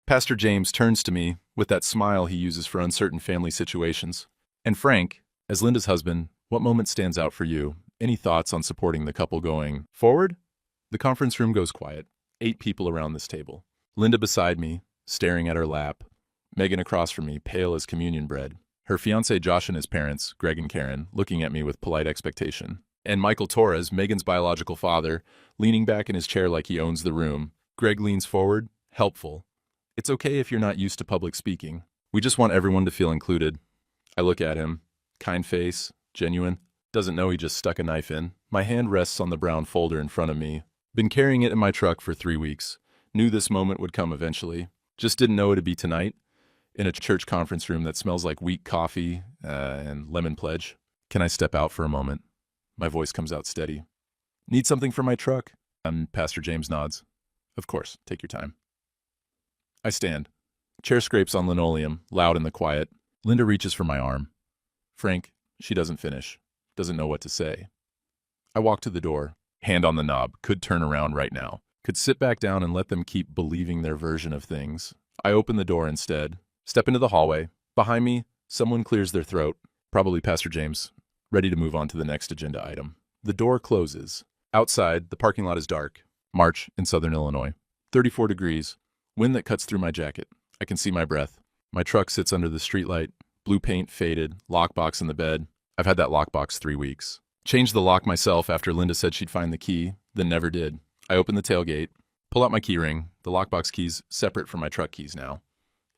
Pastor James turns to me with that smile he uses for uncertain family situations. And Frank, as Linda's husband, what moment stands out for you? Any thoughts on supporting the couple going forward? The conference room goes quiet. 8 people around this table. Linda beside me, staring at her lap. Megan across from me, pale as communion bread. Her fiancé Josh and his parents, Greg and Karen, looking at me with polite expectation. And Michael Torres, Megan's biological father, leaning back in his chair like he owns the room. Greg leans forward, helpful. It's okay if you're not used to public speaking. We just want everyone to feel included. I look at him. Kind face, genuine. Doesn't know he just stuck a knife in. My hand rests on the brown folder in front of me. Been carrying it in my truck for 3 weeks. Knew this moment would come eventually. Just didn't know it'd be tonight. In a church conference room that smells like weak coffee and lemon pledge. Can I step out for a moment? My voice comes out steady. Need something for my truck? Pastor James nods. Of course, take your time. I stand. Chair scrapes on linoleum, loud in the quiet. Linda reaches for my arm. Frank, she doesn't finish. Doesn't know what to say. I walk to the door. Hand on the knob. Could turn around right now. Could sit back down and let them keep believing their version of things. I open the door instead. Step into the hallway. Behind me, someone clears their throat. Probably Pastor James. Ready to move on to the next agenda item. The door closes. Outside, the parking lot is dark. March in southern Illinois. 34 degrees. Wind that cuts through my jacket. I can see my breath. My truck sits under the streetlight. Blue paint faded. Lockbox in the bed. I've had that lockbox 3 weeks. Changed the lock myself after Linda said she'd find the key, then never did. I open the tailgate. Pull out my key ring. The lockbox key's separate from my truck keys now.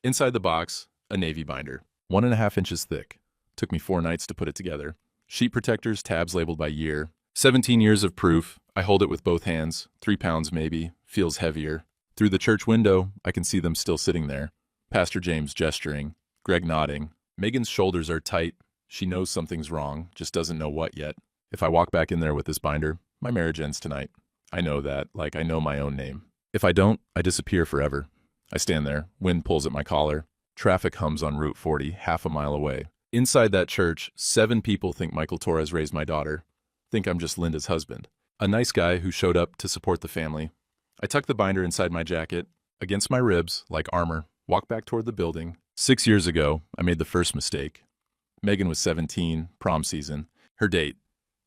Inside the box, a navy binder. 1.5 inches thick. Took me 4 nights to put it together. Sheet protectors, tabs labeled by year. 17 years of proof. I hold it with both hands. 3 pounds maybe. Feels heavier. Through the church window, I can see them still sitting there. Pastor James gesturing. Greg nodding. Megan's shoulders are tight. She knows something's wrong, just doesn't know what yet. If I walk back in there with this binder, my marriage ends tonight. I know that, like I know my own name. If I don't, I disappear forever. I stand there. Wind pulls at my collar. Traffic hums on Route 40, half a mile away. Inside that church, 7 people think Michael Torres raised my daughter. Think I'm just Linda's husband. A nice guy who showed up to support the family. I tuck the binder inside my jacket, against my ribs, like armor, walk back toward the building. 6 years ago, I made the first mistake. Megan was 17, prom season. Her date,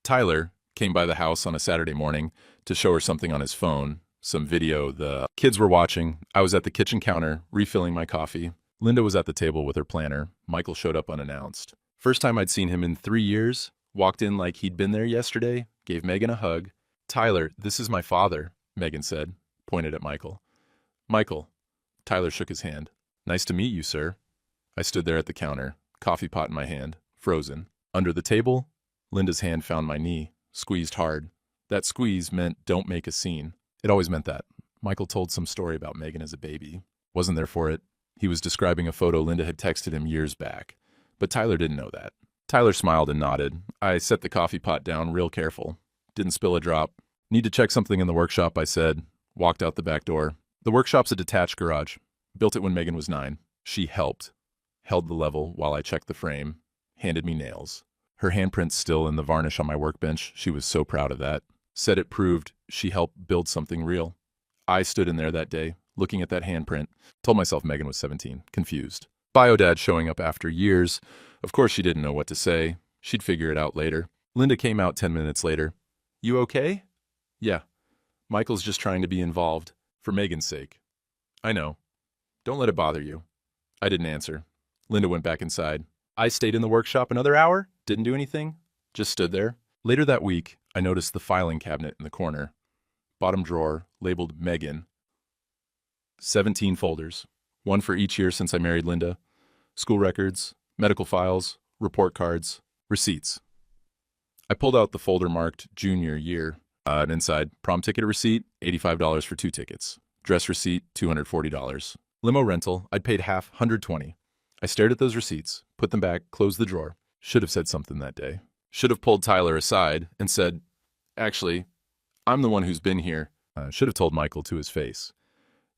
Tyler, came by the house on a Saturday morning to show her something on his phone, some video the kids were watching. I was at the kitchen counter, refilling my coffee. Linda was at the table with her planner. Michael showed up unannounced. First time I'd seen him in 3 years. Walked in like he'd been there yesterday, gave Megan a hug. Tyler, this is my father, Megan said, pointed at Michael. Michael. Tyler shook his hand. Nice to meet you, sir. I stood there at the counter, coffee pot in my hand, frozen. Under the table, Linda's hand found my knee, squeezed hard. That squeeze meant don't make a scene. It always meant that. Michael told some story about Megan as a baby. Wasn't there for it. He was describing a photo Linda had texted him years back. But Tyler didn't know that. Tyler smiled and nodded. I set the coffee pot down real careful. Didn't spill a drop. Need to check something in the workshop, I said. Walked out the back door. The workshop's a detached garage. Built it when Megan was 9. She helped. Held the level while I checked the frame. Handed me nails. Her handprint's still in the varnish on my workbench. She was so proud of that. Said it proved she helped build something real. I stood in there that day, looking at that handprint. Told myself Megan was 17, confused. Bio-dad showing up after years. Of course she didn't know what to say. She'd figure it out later. Linda came out 10 minutes later. You okay? Yeah. Michael's just trying to be involved. For Megan's sake. I know. Don't let it bother you. I didn't answer. Linda went back inside. I stayed in the workshop another hour. Didn't do anything. Just stood there. Later that week, I noticed the filing cabinet in the corner. Bottom drawer, labeled Megan. 17 folders. One for each year since I married Linda. School records, medical files, report cards, receipts. I pulled out the folder marked junior year. And inside, prom ticket receipt, $85 for 2 tickets. Dress receipt, $240. Limo rental, I'd paid half, $120. I stared at those receipts, put them back, closed the drawer. Should have said something that day. Should have pulled Tyler aside and said, actually, I'm the one who's been here. Should have told Michael to his face.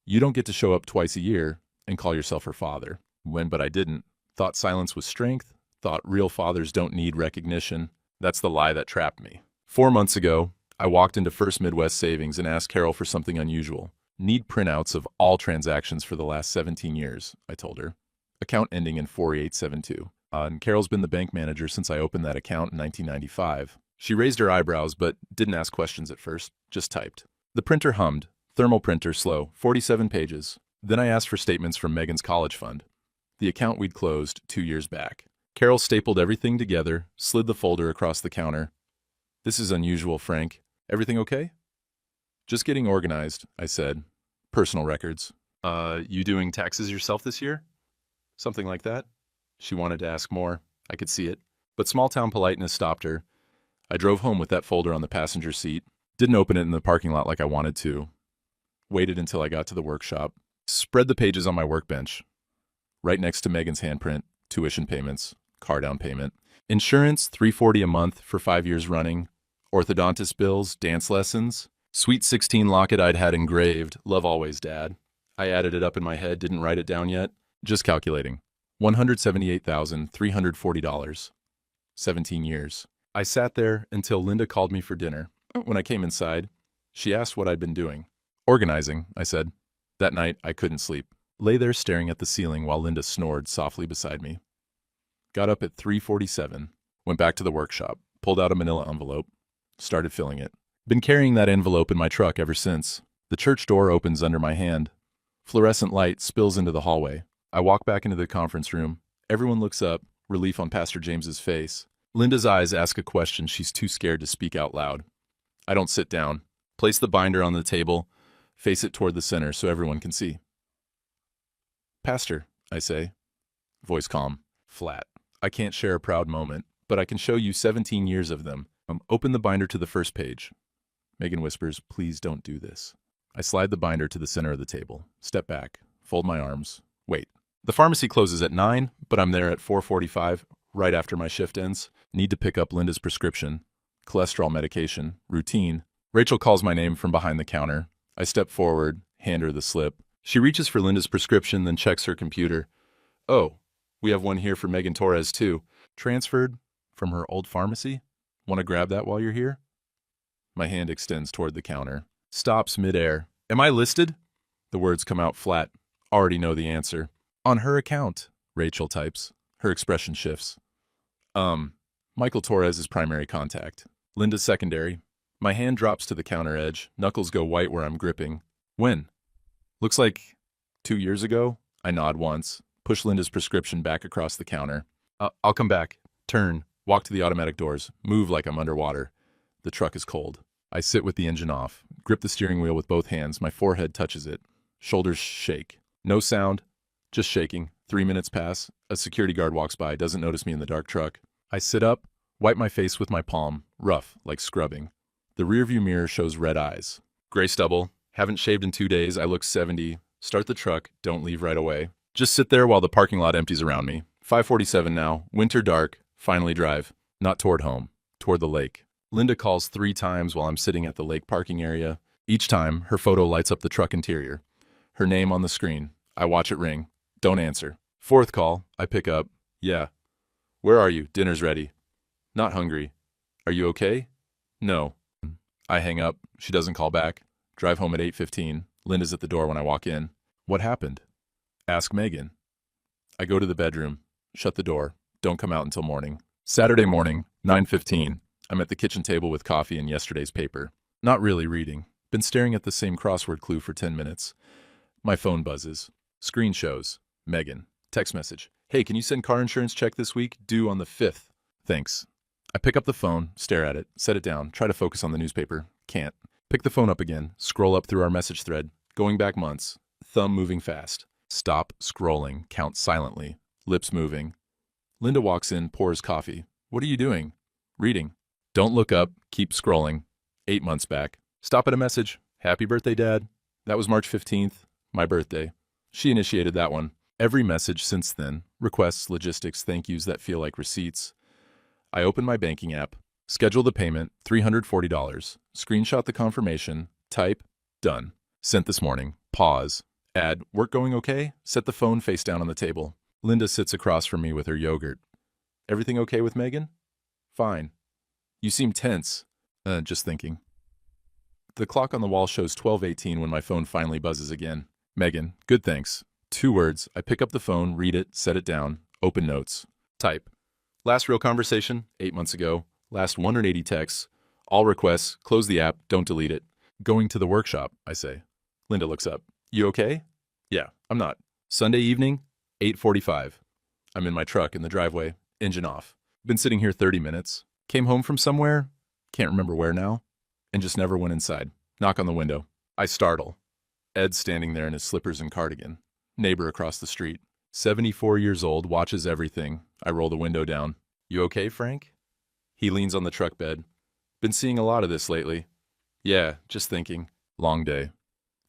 You don't get to show up twice a year and call yourself her father. But I didn't. Thought silence was strength. Thought real fathers don't need recognition. That's the lie that trapped me. 4 months ago, I walked into First Midwest Savings and asked Carol for something unusual. Need printouts of all transactions for the last 17 years, I told her. Account ending in 4872. And Carol's been the bank manager since I opened that account in 1995. She raised her eyebrows, but didn't ask questions at first, just typed. The printer hummed. Thermal printer, slow, 47 pages. Then I asked for statements from Megan's college fund, the account we'd closed 2 years back. Carol stapled everything together, slid the folder across the counter. This is unusual, Frank. Everything okay? Just getting organized, I said. Personal records. You doing taxes yourself this year? Something like that? She wanted to ask more. I could see it. But small-town politeness stopped her. I drove home with that folder on the passenger seat. Didn't open it in the parking lot like I wanted to. Waited until I got to the workshop. Spread the pages on my workbench. Right next to Megan's handprint, tuition payments, car down payment. Insurance, $340 a month for 5 years running. Orthodontist bills, dance lessons. Sweet 16 locket I'd had engraved. Love always, Dad. I added it up in my head, didn't write it down yet. Just calculating. $178,340. 17 years. I sat there until Linda called me for dinner. When I came inside, she asked what I'd been doing. Organizing, I said. That night, I couldn't sleep. Lay there staring at the ceiling while Linda snored softly beside me. Got up at 3:47. Went back to the workshop. Pulled out a manila envelope. Started filling it. Been carrying that envelope in my truck ever since. The church door opens under my hand. Fluorescent light spills into the hallway. I walk back into the conference room. Everyone looks up, relief on Pastor James's face. Linda's eyes ask a question she's too scared to speak out loud. I don't sit down. Place the binder on the table, face it toward the center so everyone can see. Pastor, I say. Voice calm, flat. I can't share a proud moment, but I can show you 17 years of them. Open the binder to the first page. Megan whispers, please don't do this. I slide the binder to the center of the table. Step back. Fold my arms. Wait. The pharmacy closes at 9, but I'm there at 4:45, right after my shift ends. Need to pick up Linda's prescription. Cholesterol medication. Routine. Rachel calls my name from behind the counter. I step forward, hand her the slip. She reaches for Linda's prescription, then checks her computer. Oh, we have one here for Megan Torres, too. Transferred from her old pharmacy? Want to grab that while you're here? My hand extends toward the counter. Stops midair. Am I listed? The words come out flat. Already know the answer. On her account, Rachel types. Her expression shifts. Michael Torres is primary contact. Linda's secondary. My hand drops to the counter edge. Knuckles go white where I'm gripping. When? Looks like 2 years ago. I nod once. Push Linda's prescription back across the counter. I'll come back. Turn. Walk to the automatic doors. Move like I'm underwater. The truck is cold. I sit with the engine off. Grip the steering wheel with both hands. My forehead touches it. Shoulders shake. No sound. Just shaking. 3 minutes pass. A security guard walks by. Doesn't notice me in the dark truck. I sit up. Wipe my face with my palm. Rough, like scrubbing. The rearview mirror shows red eyes. Gray stubble. Haven't shaved in 2 days. I look 70. Start the truck. Don't leave right away. Just sit there while the parking lot empties around me. 5:47 now. Winter dark. Finally drive. Not toward home. Toward the lake. Linda calls 3 times while I'm sitting at the lake parking area. Each time, her photo lights up the truck interior. Her name on the screen. I watch it ring. Don't answer. 4th call. I pick up. Yeah. Where are you? Dinner's ready. Not hungry. Are you okay? No. I hang up. She doesn't call back. Drive home at 8:15. Linda's at the door when I walk in. What happened? Ask Megan. I go to the bedroom. Shut the door. Don't come out until morning. Saturday morning, 9:15. I'm at the kitchen table with coffee and yesterday's paper. Not really reading. Been staring at the same crossword clue for 10 minutes. My phone buzzes. Screen shows. Megan. Text message. Hey, can you send car insurance check this week? Due on the 5th. Thanks. I pick up the phone, stare at it, set it down, try to focus on the newspaper. Can't. Pick the phone up again, scroll up through our message thread. Going back months. Thumb moving fast. Stop scrolling. Count silently. Lips moving. Linda walks in, pours coffee. What are you doing? Reading. Don't look up. Keep scrolling. 8 months back. Stop at a message. Happy birthday, Dad. That was March 15th. My birthday. She initiated that one. Every message since then. Requests, logistics, thank yous that feel like receipts. I open my banking app. Schedule the payment. $340. Screenshot the confirmation. Type. Done. Sent this morning. Pause. Add. Work going okay? Set the phone face down on the table. Linda sits across from me with her yogurt. Everything okay with Megan? Fine. You seem tense. Just thinking. The clock on the wall shows 12:18 when my phone finally buzzes again. Megan, good thanks. 2 words. I pick up the phone, read it, set it down, open notes. Type. Last real conversation, 8 months ago. Last 180 texts. All requests, close the app, don't delete it. Going to the workshop, I say. Linda looks up. You okay? Yeah, I'm not. Sunday evening, 8:45. I'm in my truck in the driveway, engine off. Been sitting here 30 minutes. Came home from somewhere, can't remember where now, and just never went inside. Knock on the window. I startle. Ed's standing there in his slippers and cardigan. Neighbor across the street. 74 years old, watches everything. I roll the window down. You okay, Frank? He leans on the truck bed. Been seeing a lot of this lately. Yeah, just thinking. Long day.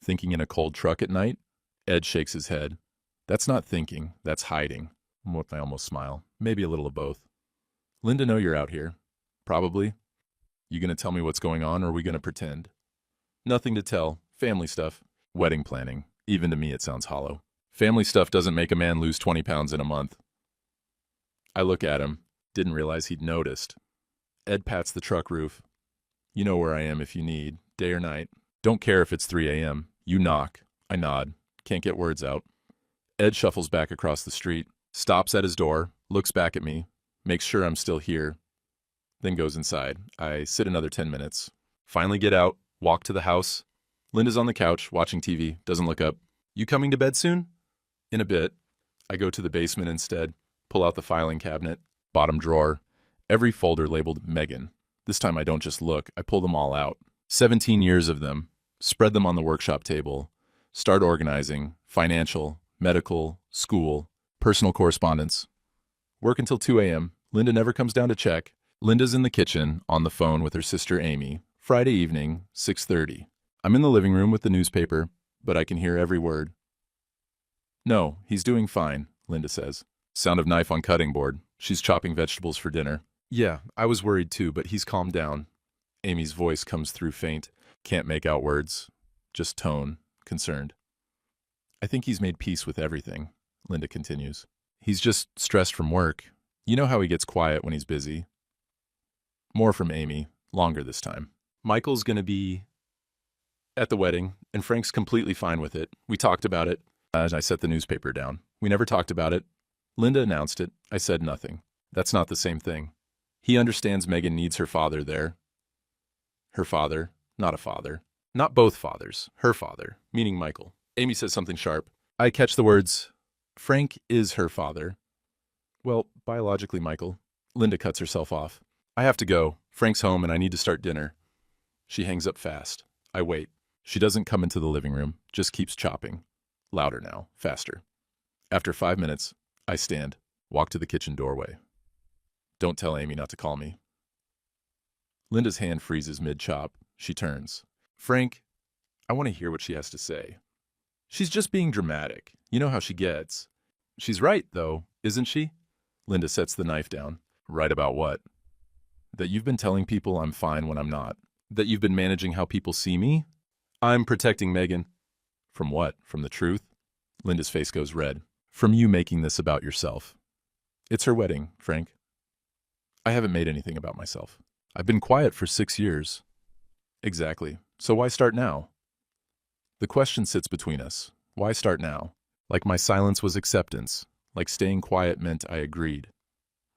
Thinking in a cold truck at night? Ed shakes his head. That's not thinking, that's hiding. I almost smile. Maybe a little of both. Linda know you're out here. Probably. You gonna tell me what's going on, or are we gonna pretend? Nothing to tell. Family stuff. Wedding planning. Even to me it sounds hollow. Family stuff doesn't make a man lose 20 pounds in a month. I look at him. Didn't realize he'd noticed. Ed pats the truck roof. You know where I am if you need, day or night. Don't care if it's 3 a.m. You knock. I nod. Can't get words out. Ed shuffles back across the street, stops at his door, looks back at me, makes sure I'm still here, then goes inside. I sit another 10 minutes. Finally get out, walk to the house. Linda's on the couch, watching TV, doesn't look up. You coming to bed soon? In a bit. I go to the basement instead, pull out the filing cabinet, bottom drawer, every folder labeled Megan. This time I don't just look, I pull them all out. 17 years of them. Spread them on the workshop table. Start organizing. Financial, medical, school, personal correspondence. Work until 2 a.m. Linda never comes down to check. Linda's in the kitchen, on the phone with her sister Amy. Friday evening, 6:30. I'm in the living room with the newspaper, but I can hear every word. No, he's doing fine, Linda says. Sound of knife on cutting board. She's chopping vegetables for dinner. Yeah, I was worried too, but he's calmed down. Amy's voice comes through faint. Can't make out words. Just tone, concerned. I think he's made peace with everything, Linda continues. He's just stressed from work. You know how he gets quiet when he's busy. More from Amy, longer this time. Michael's gonna be at the wedding, and Frank's completely fine with it. We talked about it. I set the newspaper down. We never talked about it. Linda announced it. I said nothing. That's not the same thing. He understands Megan needs her father there. Her father, not a father. Not both fathers. Her father, meaning Michael. Amy says something sharp. I catch the words, Frank is her father. Well, biologically, Michael. Linda cuts herself off. I have to go. Frank's home and I need to start dinner. She hangs up fast. I wait. She doesn't come into the living room, just keeps chopping. Louder now, faster. After 5 minutes, I stand, walk to the kitchen doorway. Don't tell Amy not to call me. Linda's hand freezes mid-chop. She turns. Frank, I want to hear what she has to say. She's just being dramatic. You know how she gets. She's right, though, isn't she? Linda sets the knife down. Right about what? That you've been telling people I'm fine when I'm not. That you've been managing how people see me? I'm protecting Megan. From what? From the truth? Linda's face goes red. From you making this about yourself. It's her wedding, Frank. I haven't made anything about myself. I've been quiet for 6 years. Exactly. So why start now? The question sits between us. Why start now? Like my silence was acceptance. Like staying quiet meant I agreed.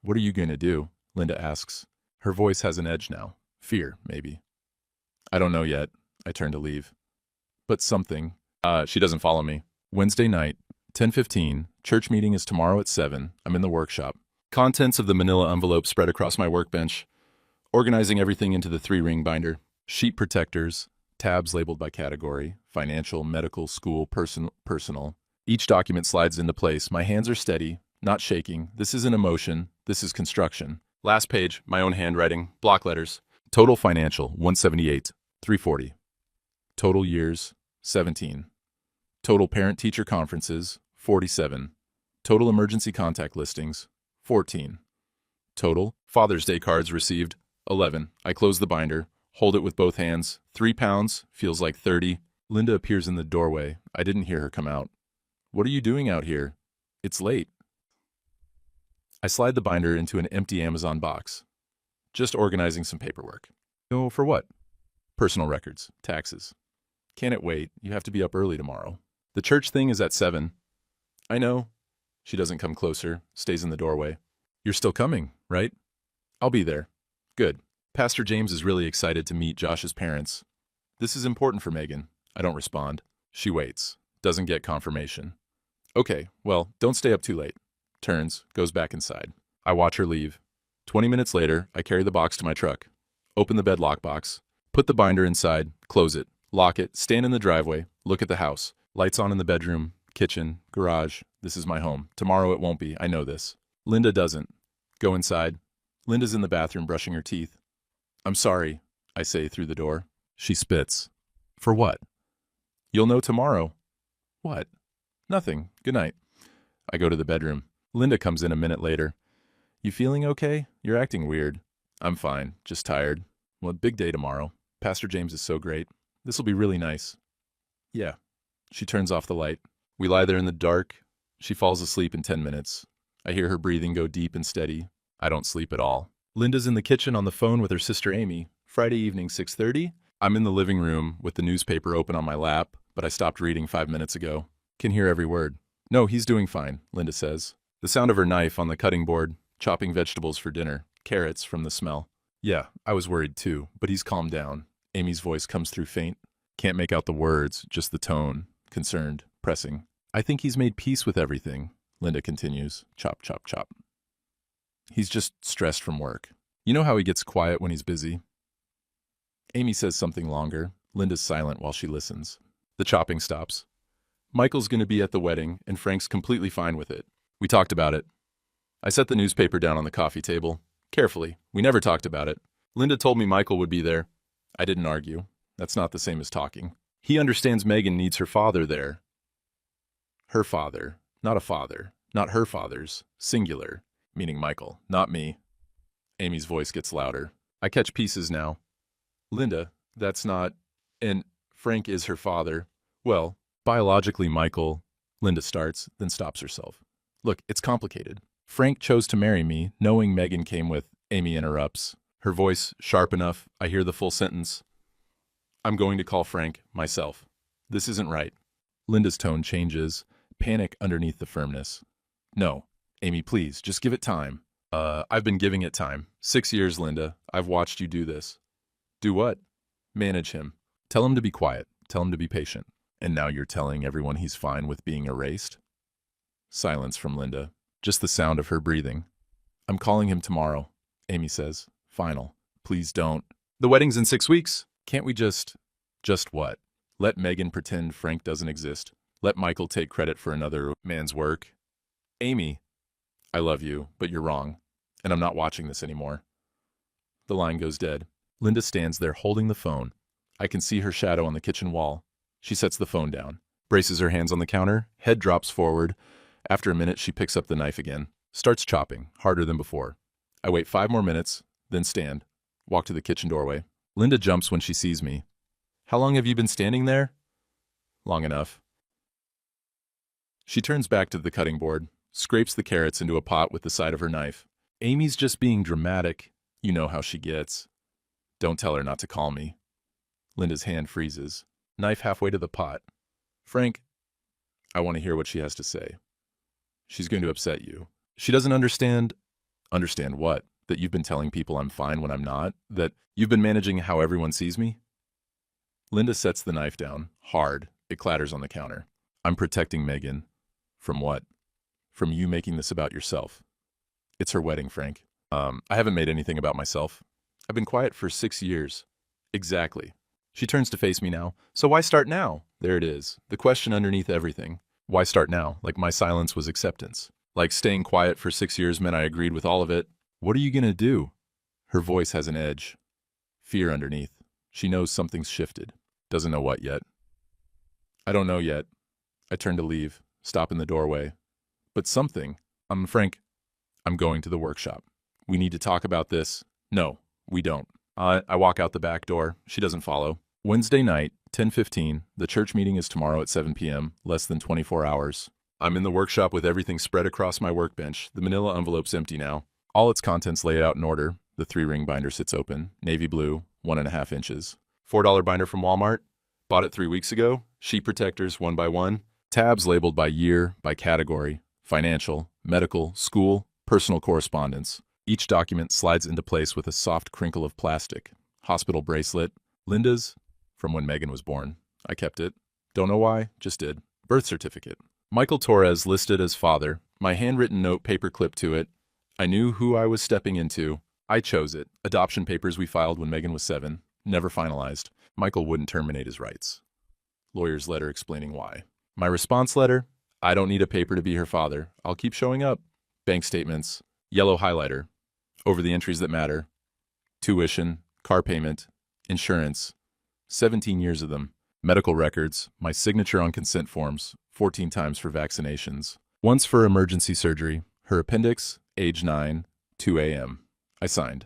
What are you going to do? Linda asks. Her voice has an edge now. Fear, maybe. I don't know yet. I turn to leave. But something. She doesn't follow me. Wednesday night, 10:15. Church meeting is tomorrow at 7. I'm in the workshop. Contents of the manila envelope spread across my workbench. Organizing everything into the 3-ring binder. Sheet protectors. Tabs labeled by category. Financial, medical, school, personal. Each document slides into place. My hands are steady, not shaking. This isn't emotion. This is construction. Last page, my own handwriting, block letters. Total financial, 178, 340. Total years, 17. Total parent-teacher conferences, 47. Total emergency contact listings, 14. Total Father's Day cards received, 11. I close the binder, hold it with both hands. 3 pounds, feels like 30. Linda appears in the doorway. I didn't hear her come out. What are you doing out here? It's late. I slide the binder into an empty Amazon box. Just organizing some paperwork. Oh, for what? Personal records, taxes. Can it wait? You have to be up early tomorrow. The church thing is at 7. I know. She doesn't come closer, stays in the doorway. You're still coming, right? I'll be there. Good. Pastor James is really excited to meet Josh's parents. This is important for Megan. I don't respond. She waits. Doesn't get confirmation. Okay, well, don't stay up too late. Turns, goes back inside. I watch her leave. 20 minutes later, I carry the box to my truck. Open the bed lockbox. Put the binder inside, close it, lock it, stand in the driveway, look at the house. Lights on in the bedroom, kitchen, garage. This is my home. Tomorrow it won't be. I know this. Linda doesn't. Go inside. Linda's in the bathroom brushing her teeth. I'm sorry, I say through the door. She spits. For what? You'll know tomorrow. What? Nothing. Good night. I go to the bedroom. Linda comes in a minute later. You feeling okay? You're acting weird. I'm fine. Just tired. Well, big day tomorrow. Pastor James is so great. This'll be really nice. Yeah. She turns off the light. We lie there in the dark. She falls asleep in 10 minutes. I hear her breathing go deep and steady. I don't sleep at all. Linda's in the kitchen on the phone with her sister Amy. Friday evening, 6:30. I'm in the living room with the newspaper open on my lap, but I stopped reading 5 minutes ago. Can hear every word. No, he's doing fine, Linda says. The sound of her knife on the cutting board, chopping vegetables for dinner, carrots from the smell. Yeah, I was worried too, but he's calmed down. Amy's voice comes through faint. Can't make out the words, just the tone. Concerned, pressing. I think he's made peace with everything, Linda continues. Chop, chop, chop. He's just stressed from work. You know how he gets quiet when he's busy? Amy says something longer. Linda's silent while she listens. The chopping stops. Michael's going to be at the wedding, and Frank's completely fine with it. We talked about it. I set the newspaper down on the coffee table. Carefully. We never talked about it. Linda told me Michael would be there. I didn't argue. That's not the same as talking. He understands Megan needs her father there. Her father. Not a father. Not her father's. Singular. Meaning Michael, not me. Amy's voice gets louder. I catch pieces now. Linda, that's not... And Frank is her father. Well, biologically Michael... Linda starts, then stops herself. Look, it's complicated. Frank chose to marry me, knowing Megan came with... Amy interrupts. Her voice sharp enough, I hear the full sentence. I'm going to call Frank myself. This isn't right. Linda's tone changes, panic underneath the firmness. No, Amy, please, just give it time. I've been giving it time. 6 years, Linda. I've watched you do this. Do what? Manage him. Tell him to be quiet. Tell him to be patient. And now you're telling everyone he's fine with being erased? Silence from Linda. Just the sound of her breathing. I'm calling him tomorrow, Amy says. Final. Please don't. The wedding's in 6 weeks. Can't we just what? Let Megan pretend Frank doesn't exist. Let Michael take credit for another man's work. Amy, I love you, but you're wrong. And I'm not watching this anymore. The line goes dead. Linda stands there holding the phone. I can see her shadow on the kitchen wall. She sets the phone down, braces her hands on the counter, head drops forward. After a minute, she picks up the knife again, starts chopping, harder than before. I wait 5 more minutes, then stand, walk to the kitchen doorway. Linda jumps when she sees me. How long have you been standing there? Long enough. She turns back to the cutting board, scrapes the carrots into a pot with the side of her knife. Amy's just being dramatic. You know how she gets. Don't tell her not to call me. Linda's hand freezes, knife halfway to the pot. Frank, I want to hear what she has to say. She's going to upset you. She doesn't understand. Understand what? That you've been telling people I'm fine when I'm not? That you've been managing how everyone sees me? Linda sets the knife down, hard. It clatters on the counter. I'm protecting Megan. From what? From you making this about yourself. It's her wedding, Frank. I haven't made anything about myself. I've been quiet for 6 years. Exactly. She turns to face me now. So why start now? There it is. The question underneath everything. Why start now? Like my silence was acceptance. Like staying quiet for 6 years meant I agreed with all of it. What are you gonna do? Her voice has an edge. Fear underneath. She knows something's shifted. Doesn't know what yet. I don't know yet. I turn to leave. Stop in the doorway. But something. Frank, I'm going to the workshop. We need to talk about this. No, we don't. I walk out the back door. She doesn't follow. Wednesday night, 10:15. The church meeting is tomorrow at 7 p.m., less than 24 hours. I'm in the workshop with everything spread across my workbench. The manila envelope's empty now. All its contents laid out in order. The 3-ring binder sits open. Navy blue, 1.5 inches. $4 binder from Walmart. Bought it 3 weeks ago. Sheet protectors, one by one. Tabs labeled by year, by category. Financial, medical, school, personal correspondence. Each document slides into place with a soft crinkle of plastic. Hospital bracelet. Linda's, from when Megan was born. I kept it. Don't know why, just did. Birth certificate. Michael Torres listed as father. My handwritten note paperclip to it. I knew who I was stepping into. I chose it. Adoption papers we filed when Megan was 7. Never finalized. Michael wouldn't terminate his rights. Lawyer's letter explaining why. My response letter. I don't need a paper to be her father. I'll keep showing up. Bank statements. Yellow highlighter. Over the entries that matter. Tuition. Car payment. Insurance. 17 years of them. Medical records. My signature on consent forms. 14 times for vaccinations. Once for emergency surgery. Her appendix. Age 9. 2 a.m. I signed.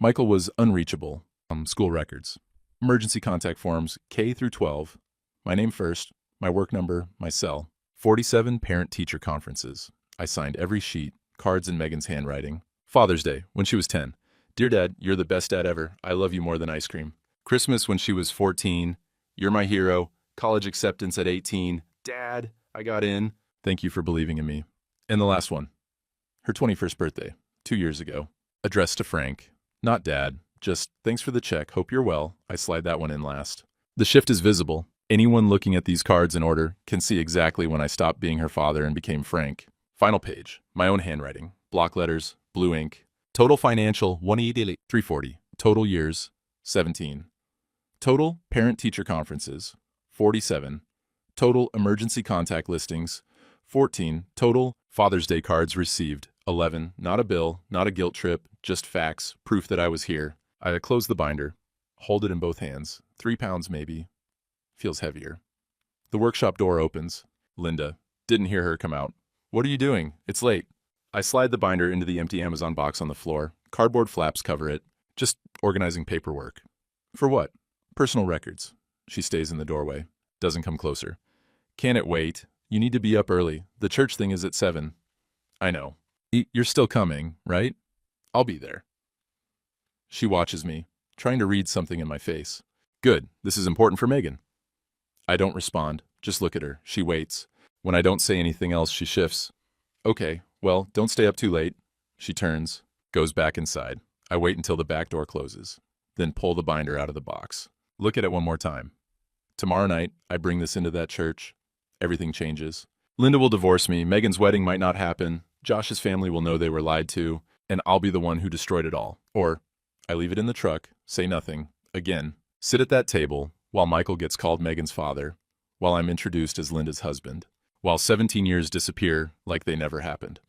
Michael was unreachable. School records. Emergency contact forms K through 12. My name first. My work number. My cell. 47 parent-teacher conferences. I signed every sheet. Cards in Megan's handwriting. Father's Day, when she was 10. Dear Dad, you're the best dad ever. I love you more than ice cream. Christmas when she was 14. You're my hero. College acceptance at 18. Dad, I got in. Thank you for believing in me. And the last one. Her 21st birthday, 2 years ago. Addressed to Frank. Not Dad. Just, thanks for the check. Hope you're well. I slide that one in last. The shift is visible. Anyone looking at ththese cards in order can see exactly when I stopped being her father and became Frank. Final page. My own handwriting. Block letters. Blue ink. Total financial, 180, 340. Total years, 17. Total parent-teacher conferences, 47. Total emergency contact listings, 14. Total Father's Day cards received, 11. Not a bill, not a guilt trip, just facts, proof that I was here. I close the binder, hold it in both hands. 3 pounds maybe. Feels heavier. The workshop door opens. Linda. Didn't hear her come out. What are you doing? It's late. I slide the binder into the empty Amazon box on the floor. Cardboard flaps cover it. Just organizing paperwork. For what? Personal records. She stays in the doorway. Doesn't come closer. Can it wait? You need to be up early. The church thing is at 7. I know. You're still coming, right? I'll be there. She watches me, trying to read something in my face. Good. This is important for Megan. I don't respond. Just look at her. She waits. When I don't say anything else, she shifts. Okay, well, don't stay up too late. She turns, goes back inside. I wait until the back door closes, then pull the binder out of the box. Look at it one more time. Tomorrow night, I bring this into that church. Everything changes. Linda will divorce me. Megan's wedding might not happen. Josh's family will know they were lied to, and I'll be the one who destroyed it all. Or I leave it in the truck, say nothing, again, sit at that table while Michael gets called Megan's father, while I'm introduced as Linda's husband, while 17 years disappear like they never happened.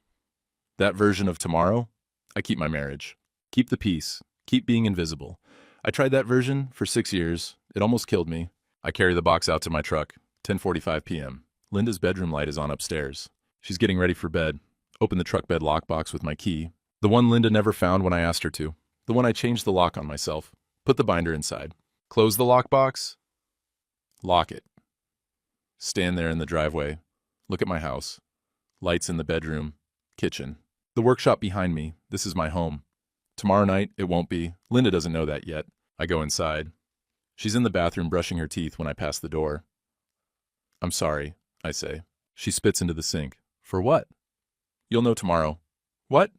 That version of tomorrow, I keep my marriage. Keep the peace. Keep being invisible. I tried that version for 6 years. It almost killed me. I carry the box out to my truck. 10:45 p.m. Linda's bedroom light is on upstairs. She's getting ready for bed. Open the truck bed lockbox with my key. The one Linda never found when I asked her to. The one I changed the lock on myself. Put the binder inside. Close the lockbox. Lock it. Stand there in the driveway. Look at my house. Lights in the bedroom. Kitchen. The workshop behind me. This is my home. Tomorrow night, it won't be. Linda doesn't know that yet. I go inside. She's in the bathroom brushing her teeth when I pass the door. I'm sorry, I say. She spits into the sink. For what? You'll know tomorrow. What?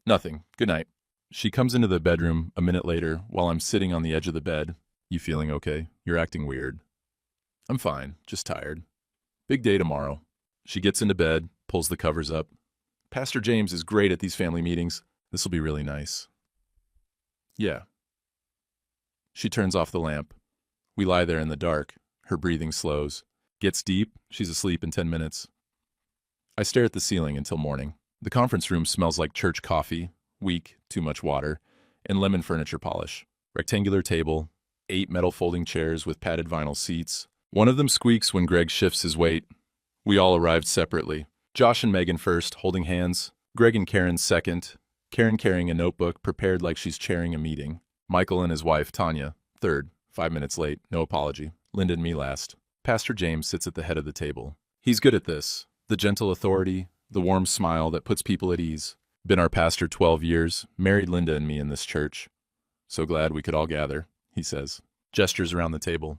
Nothing. Good night. She comes into the bedroom a minute later while I'm sitting on the edge of the bed. You feeling okay? You're acting weird. I'm fine, just tired. Big day tomorrow. She gets into bed, pulls the covers up. Pastor James is great at these family meetings. This will be really nice. Yeah. She turns off the lamp. We lie there in the dark. Her breathing slows. Gets deep. She's asleep in 10 minutes. I stare at the ceiling until morning. The conference room smells like church coffee, weak, too much water, and lemon furniture polish. Rectangular table, 8 metal folding chairs with padded vinyl seats. One of them squeaks when Greg shifts his weight. We all arrived separately. Josh and Megan first, holding hands. Greg and Karen second. Karen carrying a notebook, prepared like she's chairing a meeting. Michael and his wife, Tanya, third, 5 minutes late, no apology. Linda and me last. Pastor James sits at the head of the table. He's good at this. The gentle authority, the warm smile that puts people at ease. Been our pastor 12 years, married Linda and me in this church. So glad we could all gather, he says. Gestures around the table.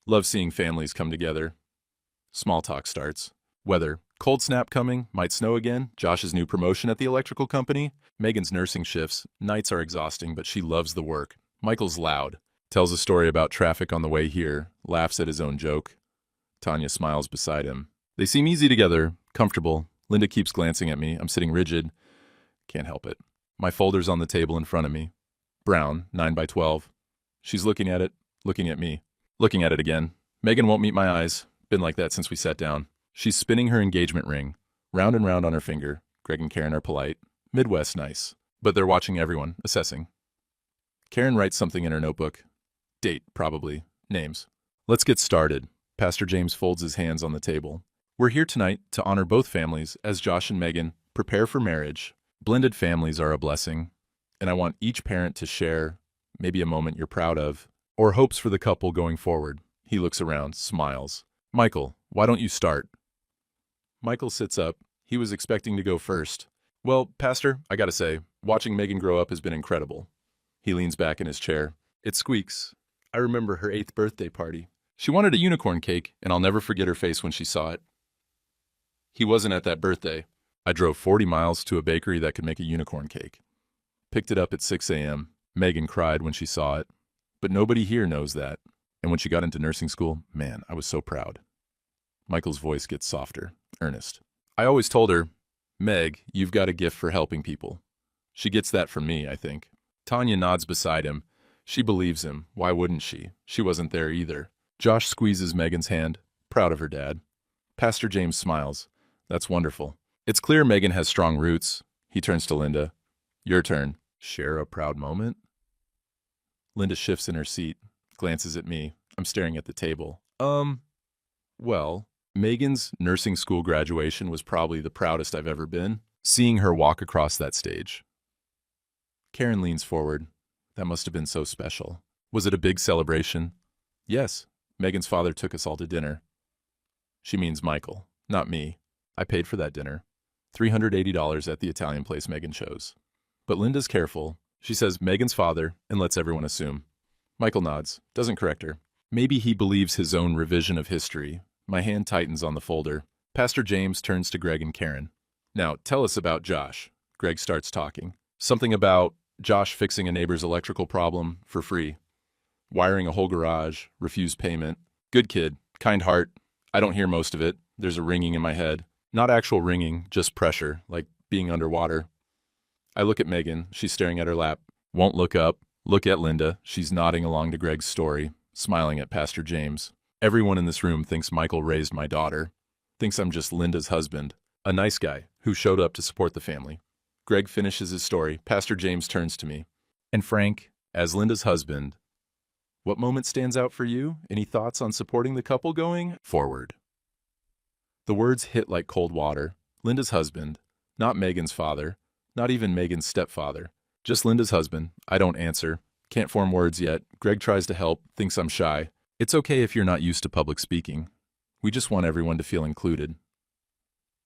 Love seeing families come together. Small talk starts. Weather. Cold snap coming. Might snow again. Josh's new promotion at the electrical company. Megan's nursing shifts. Nights are exhausting, but she loves the work. Michael's loud. Tells a story about traffic on the way here. Laughs at his own joke. Tanya smiles beside him. They seem easy together. Comfortable. Linda keeps glancing at me. I'm sitting rigid. Can't help it. My folder's on the table in front of me. Brown, 9 by 12. She's looking at it, looking at me. Looking at it again. Megan won't meet my eyes. Been like that since we sat down. She's spinning her engagement ring. Round and round on her finger. Greg and Karen are polite. Midwest nice. But they're watching everyone, assessing. Karen writes something in her notebook. Date, probably. Names. Let's get started. Pastor James folds his hands on the table. We're here tonight to honor both families as Josh and Megan prepare for marriage. Blended families are a blessing, and I want each parent to share maybe a moment you're proud of, or hopes for the couple going forward. He looks around, smiles. Michael, why don't you start? Michael sits up. He was expecting to go first. Well, Pastor, I gotta say, watching Megan grow up has been incredible. He leans back in his chair. It squeaks. I remember her 8th birthday party. She wanted a unicorn cake, and I'll never forget her face when she saw it. He wasn't at that birthday. I drove 40 miles to a bakery that could make a unicorn cake. Picked it up at 6 a.m. Megan cried when she saw it. But nobody here knows that. And when she got into nursing school, man, I was so proud. Michael's voice gets softer, earnest. I always told her, Meg, you've got a gift for helping people. She gets that from me, I think. Tanya nods beside him. She believes him. Why wouldn't she? She wasn't there either. Josh squeezes Megan's hand, proud of her dad. Pastor James smiles. That's wonderful. It's clear Megan has strong roots. He turns to Linda. Your turn. Share a proud moment? Linda shifts in her seat, glances at me. I'm staring at the table. Well, Megan's nursing school graduation was probably the proudest I've ever been, seeing her walk across that stage. Karen leans forward. That must have been so special. Was it a big celebration? Yes. Megan's father took us all to dinner. She means Michael, not me. I paid for that dinner. $380 at the Italian place Megan chose. But Linda's careful. She says Megan's father and lets everyone assume. Michael nods, doesn't correct her. Maybe he believes his own revision of history. My hand tightens on the folder. Pastor James turns to Greg and Karen. Now, tell us about Josh. Greg starts talking. Something about Josh fixing a neighbor's electrical problem for free. Wiring a whole garage, refused payment. Good kid, kind heart. I don't hear most of it. There's a ringing in my head. Not actual ringing, just pressure, like being underwater. I look at Megan. She's staring at her lap. Won't look up. Look at Linda. She's nodding along to Greg's story, smiling at Pastor James. Everyone in this room thinks Michael raised my daughter. Thinks I'm just Linda's husband. A nice guy who showed up to support the family. Greg finishes his story. Pastor James turns to me. And Frank, as Linda's husband, what moment stands out for you? Any thoughts on supporting the couple going forward? The words hit like cold water. Linda's husband, not Megan's father, not even Megan's stepfather. Just Linda's husband. I don't answer. Can't form words yet. Greg tries to help, thinks I'm shy. It's okay if you're not used to public speaking. We just want everyone to feel included.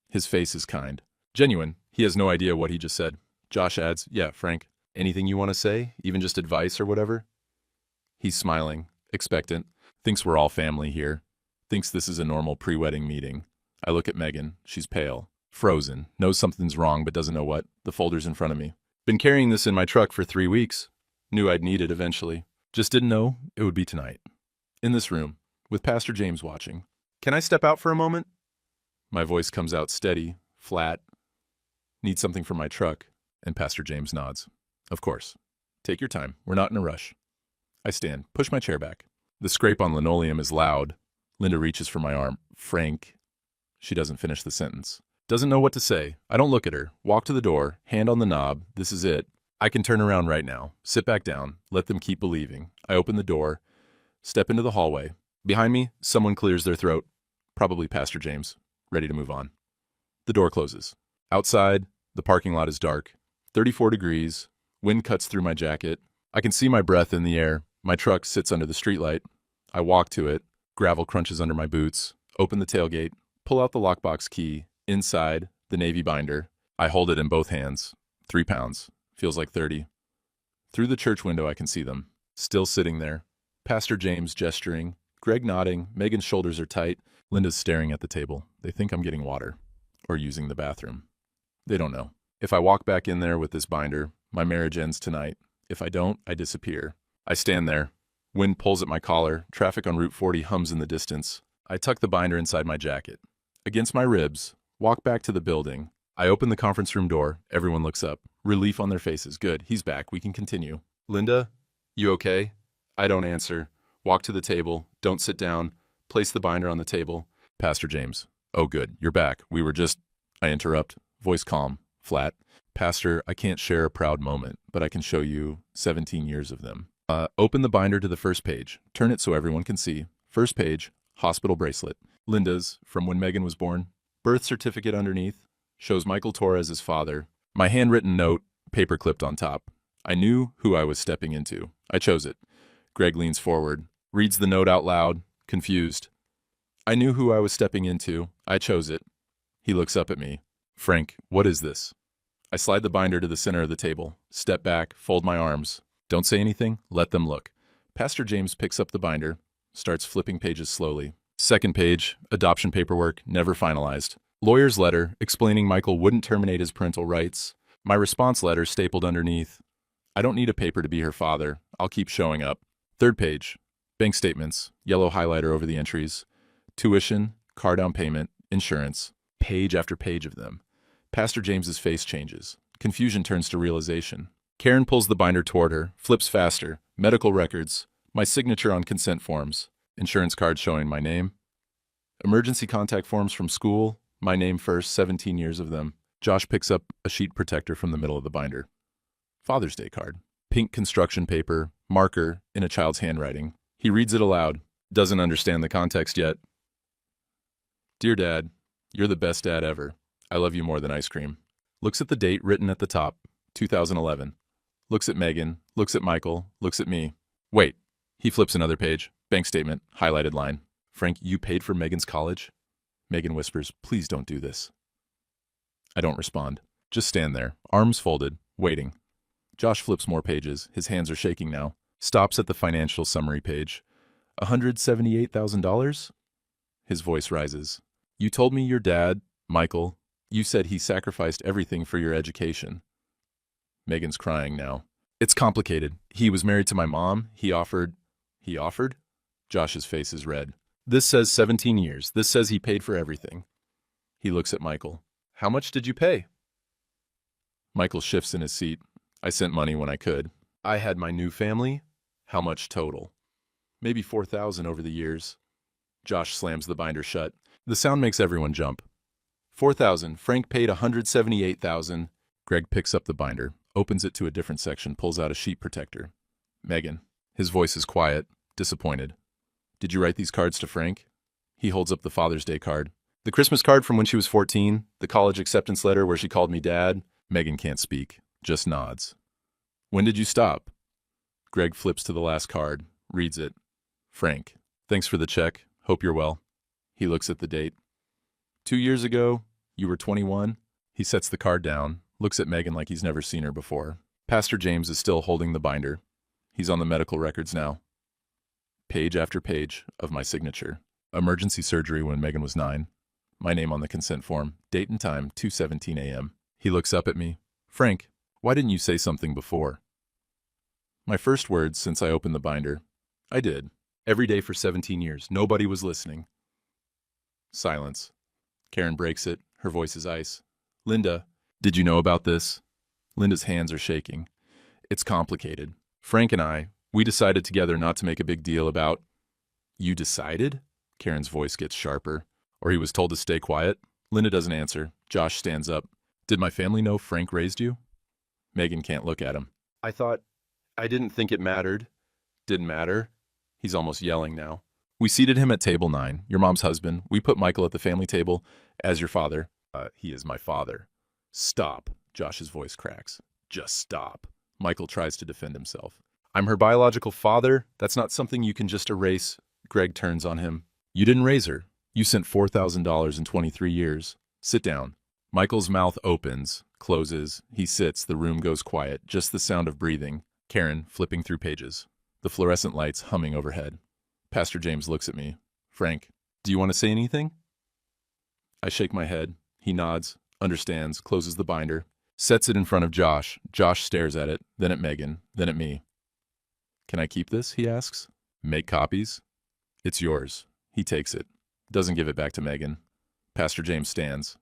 His face is kind. Genuine. He has no idea what he just said. Josh adds, yeah, Frank, anything you want to say? Even just advice or whatever? He's smiling, expectant, thinks we're all family here, thinks this is a normal pre-wedding meeting. I look at Megan. She's pale, frozen, knows something's wrong but doesn't know what. The folder's in front of me. Been carrying this in my truck for 3 weeks. Knew I'd need it eventually. Just didn't know it would be tonight. In this room, with Pastor James watching. Can I step out for a moment? My voice comes out steady, flat. Need something from my truck. And Pastor James nods. Of course. Take your time. We're not in a rush. I stand, push my chair back. The scrape on linoleum is loud. Linda reaches for my arm. Frank. She doesn't finish the sentence. Doesn't know what to say. I don't look at her. Walk to the door, hand on the knob. This is it. I can turn around right now. Sit back down. Let them keep believing. I open the door. Step into the hallway. Behind me, someone clears their throat. Probably Pastor James. Ready to move on. The door closes. Outside, the parking lot is dark. 34 degrees. Wind cuts through my jacket. I can see my breath in the air. My truck sits under the streetlight. I walk to it. Gravel crunches under my boots. Open the tailgate. Pull out the lockbox key. Inside, the navy binder. I hold it in both hands. 3 pounds. Feels like 30. Through the church window, I can see them. Still sitting there. Pastor James gesturing, Greg nodding, Megan's shoulders are tight, Linda's staring at the table. They think I'm getting water. Or using the bathroom. They don't know. If I walk back in there with this binder, my marriage ends tonight. If I don't, I disappear. I stand there. Wind pulls at my collar. Traffic on Route 40 hums in the distance. I tuck the binder inside my jacket. Against my ribs, walk back to the building. I open the conference room door. Everyone looks up. Relief on their faces. Good, he's back. We can continue. Linda, you okay? I don't answer. Walk to the table. Don't sit down. Place the binder on the table. Pastor James. Oh, good. You're back. We were just... I interrupt. Voice calm. Flat. Pastor, I can't share a proud moment, but I can show you 17 years of them. Open the binder to the first page. Turn it so everyone can see. First page, hospital bracelet. Linda's, from when Megan was born. Birth certificate underneath. Shows Michael Torres as father. My handwritten note, paper clipped on top. I knew who I was stepping into. I chose it. Greg leans forward. Reads the note out loud. Confused. I knew who I was stepping into. I chose it. He looks up at me. Frank, what is this? I slide the binder to the center of the table. Step back, fold my arms. Don't say anything, let them look. Pastor James picks up the binder, starts flipping pages slowly. Second page, adoption paperwork, never finalized. Lawyer's letter, explaining Michael wouldn't terminate his parental rights. My response letter stapled underneath. I don't need a paper to be her father. I'll keep showing up. Third page, bank statements, yellow highlighter over the entries. Tuition, car down payment, insurance. Page after page of them. Pastor James's face changes. Confusion turns to realization. Karen pulls the binder toward her, flips faster. Medical records, my signature on consent forms, insurance cards showing my name. Emergency contact forms from school, my name first, 17 years of them. Josh picks up a sheet protector from the middle of the binder. Father's Day card. Pink construction paper, marker, in a child's handwriting. He reads it aloud. Doesn't understand the context yet. Dear Dad, you're the best dad ever. I love you more than ice cream. Looks at the date written at the top, 2011. Looks at Megan, looks at Michael, looks at me. Wait. He flips another page. Bank statement, highlighted line. Frank, you paid for Megan's college? Megan whispers, please don't do this. I don't respond. Just stand there, arms folded, waiting. Josh flips more pages. His hands are shaking now. Stops at the financial summary page. $178,000? His voice rises. You told me your dad, Michael, you said he sacrificed everything for your education. Megan's crying now. It's complicated. He was married to my mom. He offered? Josh's face is red. This says 17 years. This says he paid for everything. He looks at Michael. How much did you pay? Michael shifts in his seat. I sent money when I could. I had my new family. How much total? Maybe 4,000 over the years. Josh slams the binder shut. The sound makes everyone jump. 4,000. Frank paid 178,000. Greg picks up the binder, opens it to a different section, pulls out a sheet protector. Megan. His voice is quiet, disappointed. Did you write these cards to Frank? He holds up the Father's Day card. The Christmas card from when she was 14, the college acceptance letter where she called me dad. Megan can't speak, just nods. When did you stop? Greg flips to the last card, reads it. Frank. Thanks for the check. Hope you're well. He looks at the date. 2 years ago, you were 21. He sets the card down, looks at Megan like he's never seen her before. Pastor James is still holding the binder. He's on the medical records now. Page after page of my signature. Emergency surgery when Megan was 9. My name on the consent form. Date and time, 2:17 a.m. He looks up at me. Frank, why didn't you say something before? My first words since I opened the binder. I did. Every day for 17 years. Nobody was listening. Silence. Karen breaks it. Her voice is ice. Linda, did you know about this? Linda's hands are shaking. It's complicated. Frank and I, we decided together not to make a big deal about... You decided? Karen's voice gets sharper. Or he was told to stay quiet? Linda doesn't answer. Josh stands up. Did my family know Frank raised you? Megan can't look at him. I didn't think it mattered. Didn't matter. He's almost yelling now. We seated him at table 9, your mom's husband. We put Michael at the family table as your father. He is my father. Stop. Josh's voice cracks. Just stop. Michael tries to defend himself. I'm her biological father. That's not something you can just erase. Greg turns on him. You didn't raise her. You sent $4,000 in 23 years. Sit down. Michael's mouth opens, closes. He sits. The room goes quiet. Just the sound of breathing. Karen, flipping through pages. the fluorescent lights humming overhead. Pastor James looks at me. Frank, do you want to say anything? I shake my head. He nods, understands, closes the binder, sets it in front of Josh. Josh stares at it, then at Megan, then at me. Can I keep this? He asks. Make copies? It's yours. He takes it. Doesn't give it back to Megan. Pastor James stands.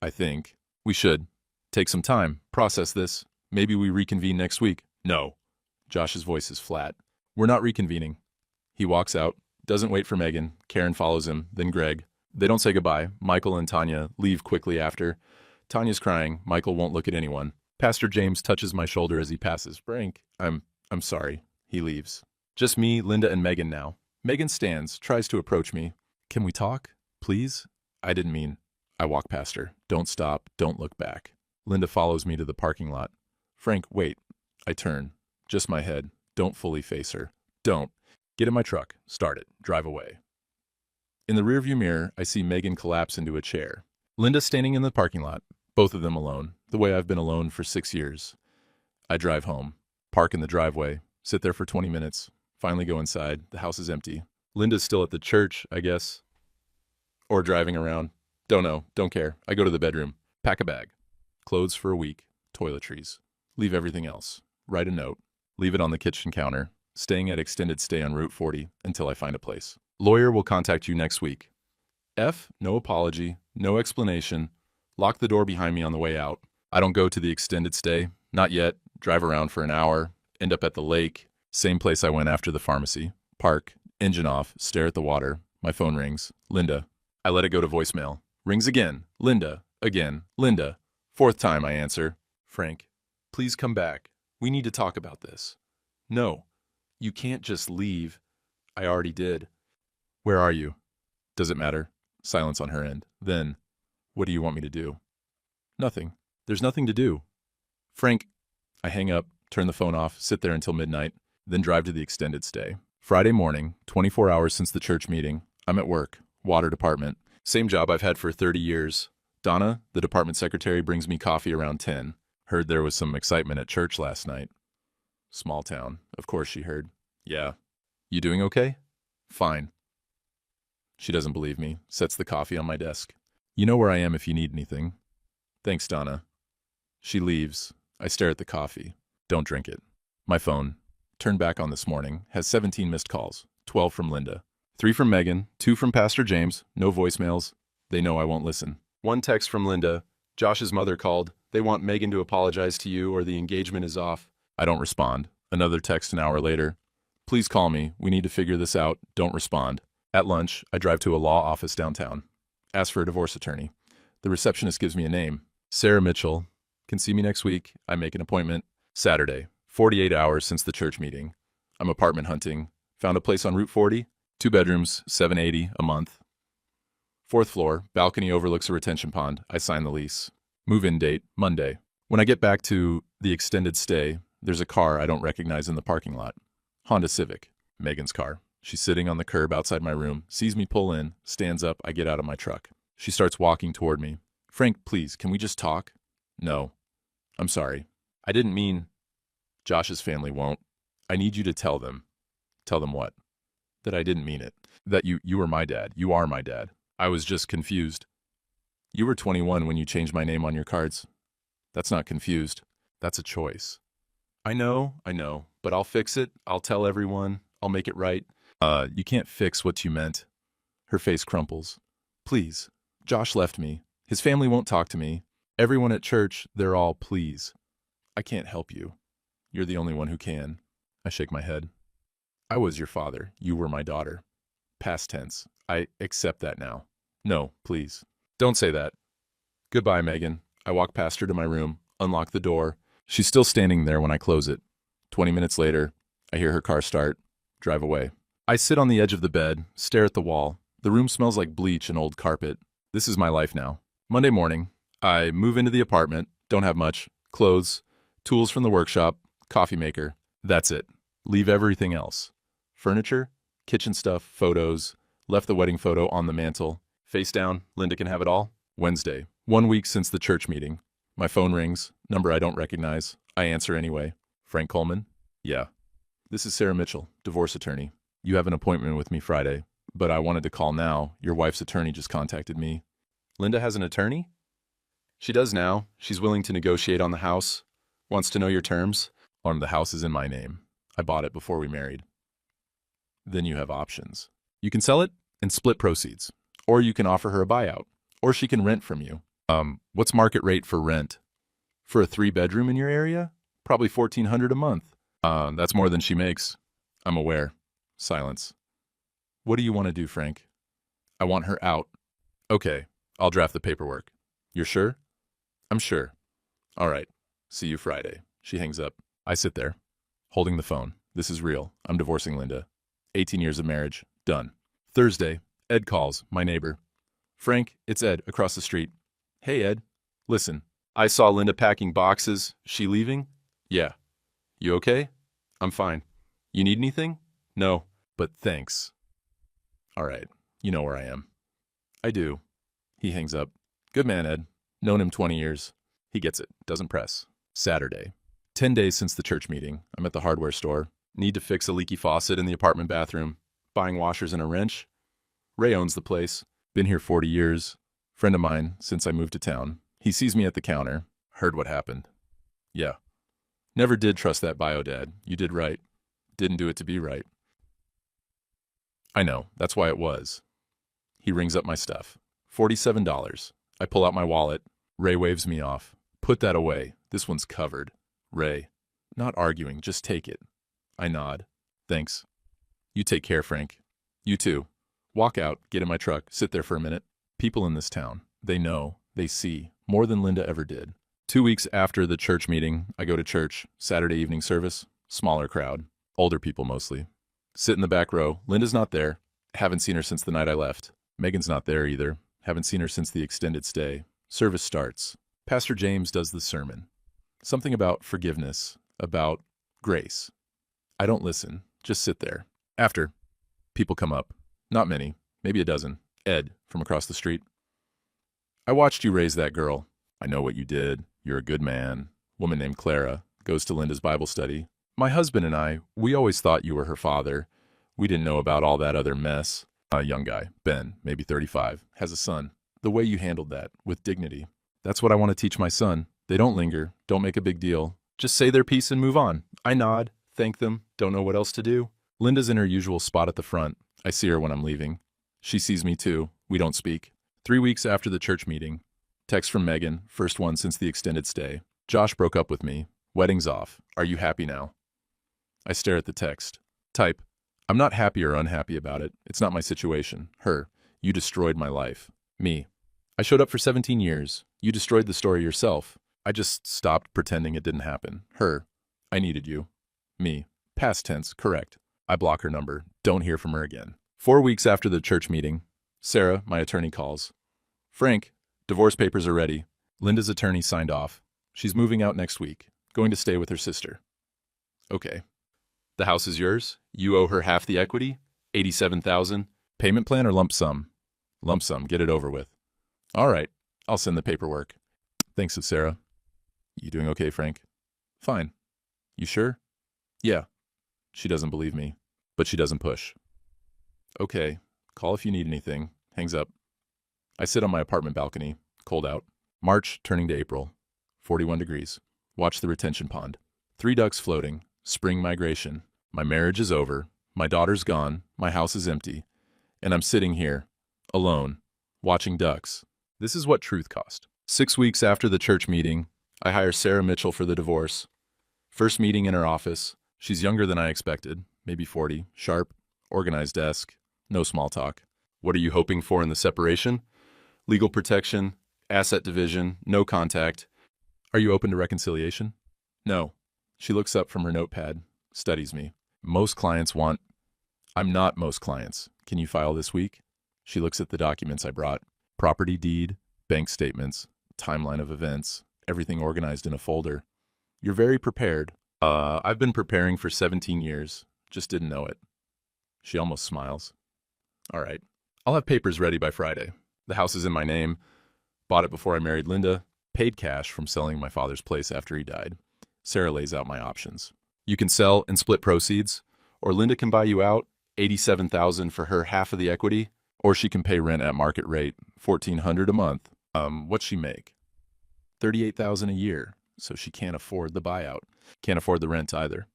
I think we should take some time, process this. Maybe we reconvene next week. No. Josh's voice is flat. We're not reconvening. He walks out, doesn't wait for Megan. Karen follows him, then Greg. They don't say goodbye. Michael and Tanya leave quickly after. Tanya's crying. Michael won't look at anyone. Pastor James touches my shoulder as he passes. Frank, I'm sorry. He leaves. Just me, Linda, and Megan now. Megan stands, tries to approach me. Can we talk? Please? I didn't mean. I walk past her. Don't stop. Don't look back. Linda follows me to the parking lot. Frank, wait. I turn. Just my head. Don't fully face her. Don't. Get in my truck. Start it. Drive away. In the rearview mirror, I see Megan collapse into a chair. Linda standing in the parking lot, both of them alone, the way I've been alone for 6 years. I drive home, park in the driveway, sit there for 20 minutes, finally go inside. The house is empty. Linda's still at the church, I guess. Or driving around. Don't know. Don't care. I go to the bedroom. Pack a bag. Clothes for a week. Toiletries. Leave everything else. Write a note. Leave it on the kitchen counter. Staying at extended stay on Route 40 until I find a place. Lawyer will contact you next week. F, no apology, no explanation. Lock the door behind me on the way out. I don't go to the extended stay. Not yet. Drive around for an hour. End up at the lake. Same place I went after the pharmacy. Park. Engine off. Stare at the water. My phone rings. Linda. I let it go to voicemail. Rings again. Linda. Again. Linda. Fourth time I answer. Frank, please come back. We need to talk about this. No. You can't just leave. I already did. Where are you? Does it matter? Silence on her end. Then, what do you want me to do? Nothing. There's nothing to do. Frank, I hang up, turn the phone off, sit there until midnight, then drive to the extended stay. Friday morning, 24 hours since the church meeting. I'm at work, water department. Same job I've had for 30 years. Donna, the department secretary, brings me coffee around 10. Heard there was some excitement at church last night. Small town. Of course she heard. Yeah. You doing okay? Fine. She doesn't believe me, sets the coffee on my desk. You know where I am if you need anything. Thanks, Donna. She leaves. I stare at the coffee. Don't drink it. My phone, turned back on this morning, has 17 missed calls, 12 from Linda. 3 from Megan, 2 from Pastor James, no voicemails. They know I won't listen. 1 text from Linda. Josh's mother called. They want Megan to apologize to you or the engagement is off. I don't respond. Another text an hour later. Please call me. We need to figure this out. Don't respond. At lunch, I drive to a law office downtown. Ask for a divorce attorney. The receptionist gives me a name. Sarah Mitchell. Can see me next week. I make an appointment. Saturday. 48 hours since the church meeting. I'm apartment hunting. Found a place on Route 40. 2 bedrooms, $780 a month. 4th floor. Balcony overlooks a retention pond. I sign the lease. Move-in date, Monday. When I get back to the extended stay, there's a car I don't recognize in the parking lot. Honda Civic. Megan's car. She's sitting on the curb outside my room, sees me pull in, stands up, I get out of my truck. She starts walking toward me. Frank, please, can we just talk? No. I'm sorry. I didn't mean. Josh's family won't. I need you to tell them. Tell them what? That I didn't mean it. That you were my dad. You are my dad. I was just confused. You were 21 when you changed my name on your cards. That's not confused. That's a choice. I know, but I'll fix it. I'll tell everyone. I'll make it right. You can't fix what you meant. Her face crumples. Please. Josh left me. His family won't talk to me. Everyone at church, they're all please. I can't help you. You're the only one who can. I shake my head. I was your father. You were my daughter. Past tense. I accept that now. No, please. Don't say that. Goodbye, Megan. I walk past her to my room, unlock the door. She's still standing there when I close it. 20 minutes later, I hear her car start, drive away. I sit on the edge of the bed, stare at the wall. The room smells like bleach and old carpet. This is my life now. Monday morning, I move into the apartment, don't have much, clothes, tools from the workshop, coffee maker. That's it. Leave everything else. Furniture, kitchen stuff, photos, left the wedding photo on the mantle. Face down, Linda can have it all. Wednesday, 1 week since the church meeting. My phone rings, number I don't recognize. I answer anyway. Frank Coleman? Yeah. This is Sarah Mitchell, divorce attorney. You have an appointment with me Friday, but I wanted to call now. Your wife's attorney just contacted me. Linda has an attorney? She does now. She's willing to negotiate on the house. Wants to know your terms. The house is in my name. I bought it before we married. Then you have options. You can sell it and split proceeds, or you can offer her a buyout, or she can rent from you. What's market rate for rent? For a 3-bedroom in your area? Probably $1,400 a month. That's more than she makes. I'm aware. Silence. What do you want to do, Frank? I want her out. Okay, I'll draft the paperwork. You're sure? I'm sure. All right. See you Friday. She hangs up. I sit there, holding the phone. This is real. I'm divorcing Linda. 18 years of marriage. Done. Thursday, Ed calls, my neighbor. Frank, it's Ed, across the street. Hey, Ed. Listen, I saw Linda packing boxes. She leaving? Yeah. You okay? I'm fine. You need anything? No, but thanks. All right. You know where I am. I do. He hangs up. Good man, Ed. Known him 20 years. He gets it. Doesn't press. Saturday. 10 days since the church meeting. I'm at the hardware store. Need to fix a leaky faucet in the apartment bathroom. Buying washers and a wrench. Ray owns the place. Been here 40 years. Friend of mine since I moved to town. He sees me at the counter. Heard what happened. Yeah. Never did trust that bio dad. You did right. Didn't do it to be right. I know. That's why it was. He rings up my stuff. $47. I pull out my wallet. Ray waves me off. Put that away. This one's covered. Ray. Not arguing. Just take it. I nod. Thanks. You take care, Frank. You too. Walk out. Get in my truck. Sit there for a minute. People in this town. They know. They see. More than Linda ever did. 2 weeks after the church meeting, I go to church. Saturday evening service. Smaller crowd. Older people mostly. Sit in the back row. Linda's not there. Haven't seen her since the night I left. Megan's not there either. Haven't seen her since the extended stay. Service starts. Pastor James does the sermon. Something about forgiveness. About grace. I don't listen. Just sit there. After, people come up. Not many. Maybe a dozen. Ed, from across the street. I watched you raise that girl. I know what you did. You're a good man. Woman named Clara. Goes to Linda's Bible study. My husband and I, we always thought you were her father. We didn't know about all that other mess. A young guy, Ben, maybe 35, has a son. The way you handled that, with dignity. That's what I want to teach my son. They don't linger. Don't make a big deal. Just say their piece and move on. I nod. Thank them. Don't know what else to do. Linda's in her usual spot at the front. I see her when I'm leaving. She sees me too. We don't speak. 3 weeks after the church meeting. Text from Megan, first one since the extended stay. Josh broke up with me. Wedding's off. Are you happy now? I stare at the text. Type. I'm not happy or unhappy about it. It's not my situation. Her. You destroyed my life. Me. I showed up for 17 years. You destroyed the story yourself. I just stopped pretending it didn't happen. Her. I needed you. Me. Past tense. Correct. I block her number. Don't hear from her again. 4 weeks after the church meeting. Sarah, my attorney, calls. Frank, divorce papers are ready. Linda's attorney signed off. She's moving out next week. Going to stay with her sister. Okay. The house is yours. You owe her half the equity. $87,000. Payment plan or lump sum? Lump sum. Get it over with. All right. I'll send the paperwork. Thanks, Sarah. You doing okay, Frank? Fine. You sure? Yeah. She doesn't believe me, but she doesn't push. Okay. Call if you need anything. Hangs up. I sit on my apartment balcony. Cold out. March turning to April. 41 degrees. Watch the retention pond. 3 ducks floating. Spring migration. My marriage is over. My daughter's gone. My house is empty. And I'm sitting here, alone, watching ducks. This is what truth cost. 6 weeks after the church meeting, I hire Sarah Mitchell for the divorce. First meeting in her office. She's younger than I expected, maybe 40, sharp, organized desk, no small talk. What are you hoping for in the separation? Legal protection, asset division, no contact. Are you open to reconciliation? No. She looks up from her notepad, studies me. Most clients want... I'm not most clients. Can you file this week? She looks at the documents I brought. Property deed, bank statements, timeline of events, everything organized in a folder. You're very prepared. I've been preparing for 17 years. Just didn't know it. She almost smiles. All right. I'll have papers ready by Friday. The house is in my name. Bought it before I married Linda. Paid cash from selling my father's place after he died. Sarah lays out my options. You can sell and split proceeds, or Linda can buy you out, $87,000 for her half of the equity, or she can pay rent at market rate, $1,400 a month. What's she make? $38,000 a year, so she can't afford the buyout. Can't afford the rent either.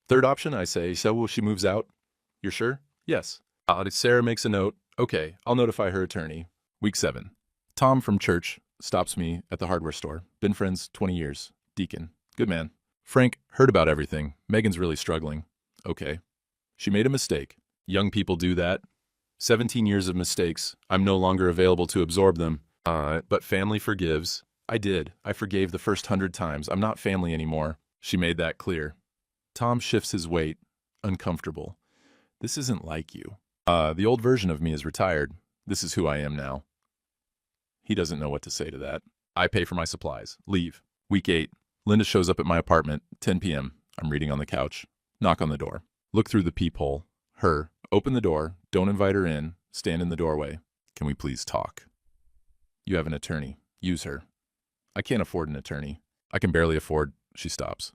Third option, I say, so she moves out. You're sure? Yes. Sarah makes a note. Okay, I'll notify her attorney. Week 7. Tom from church stops me at the hardware store. Been friends 20 years. Deacon. Good man. Frank, heard about everything. Megan's really struggling. Okay. She made a mistake. Young people do that. 17 years of mistakes. I'm no longer available to absorb them. But family forgives. I did. I forgave the first 100 times. I'm not family anymore. She made that clear. Tom shifts his weight. Uncomfortable. This isn't like you. The old version of me is retired. This is who I am now. He doesn't know what to say to that. I pay for my supplies. Leave. Week 8. Linda shows up at my apartment, 10 p.m. I'm reading on the couch. Knock on the door. Look through the peephole. Her. Open the door. Don't invite her in. Stand in the doorway. Can we please talk? You have an attorney. Use her. I can't afford an attorney. I can barely afford. She stops.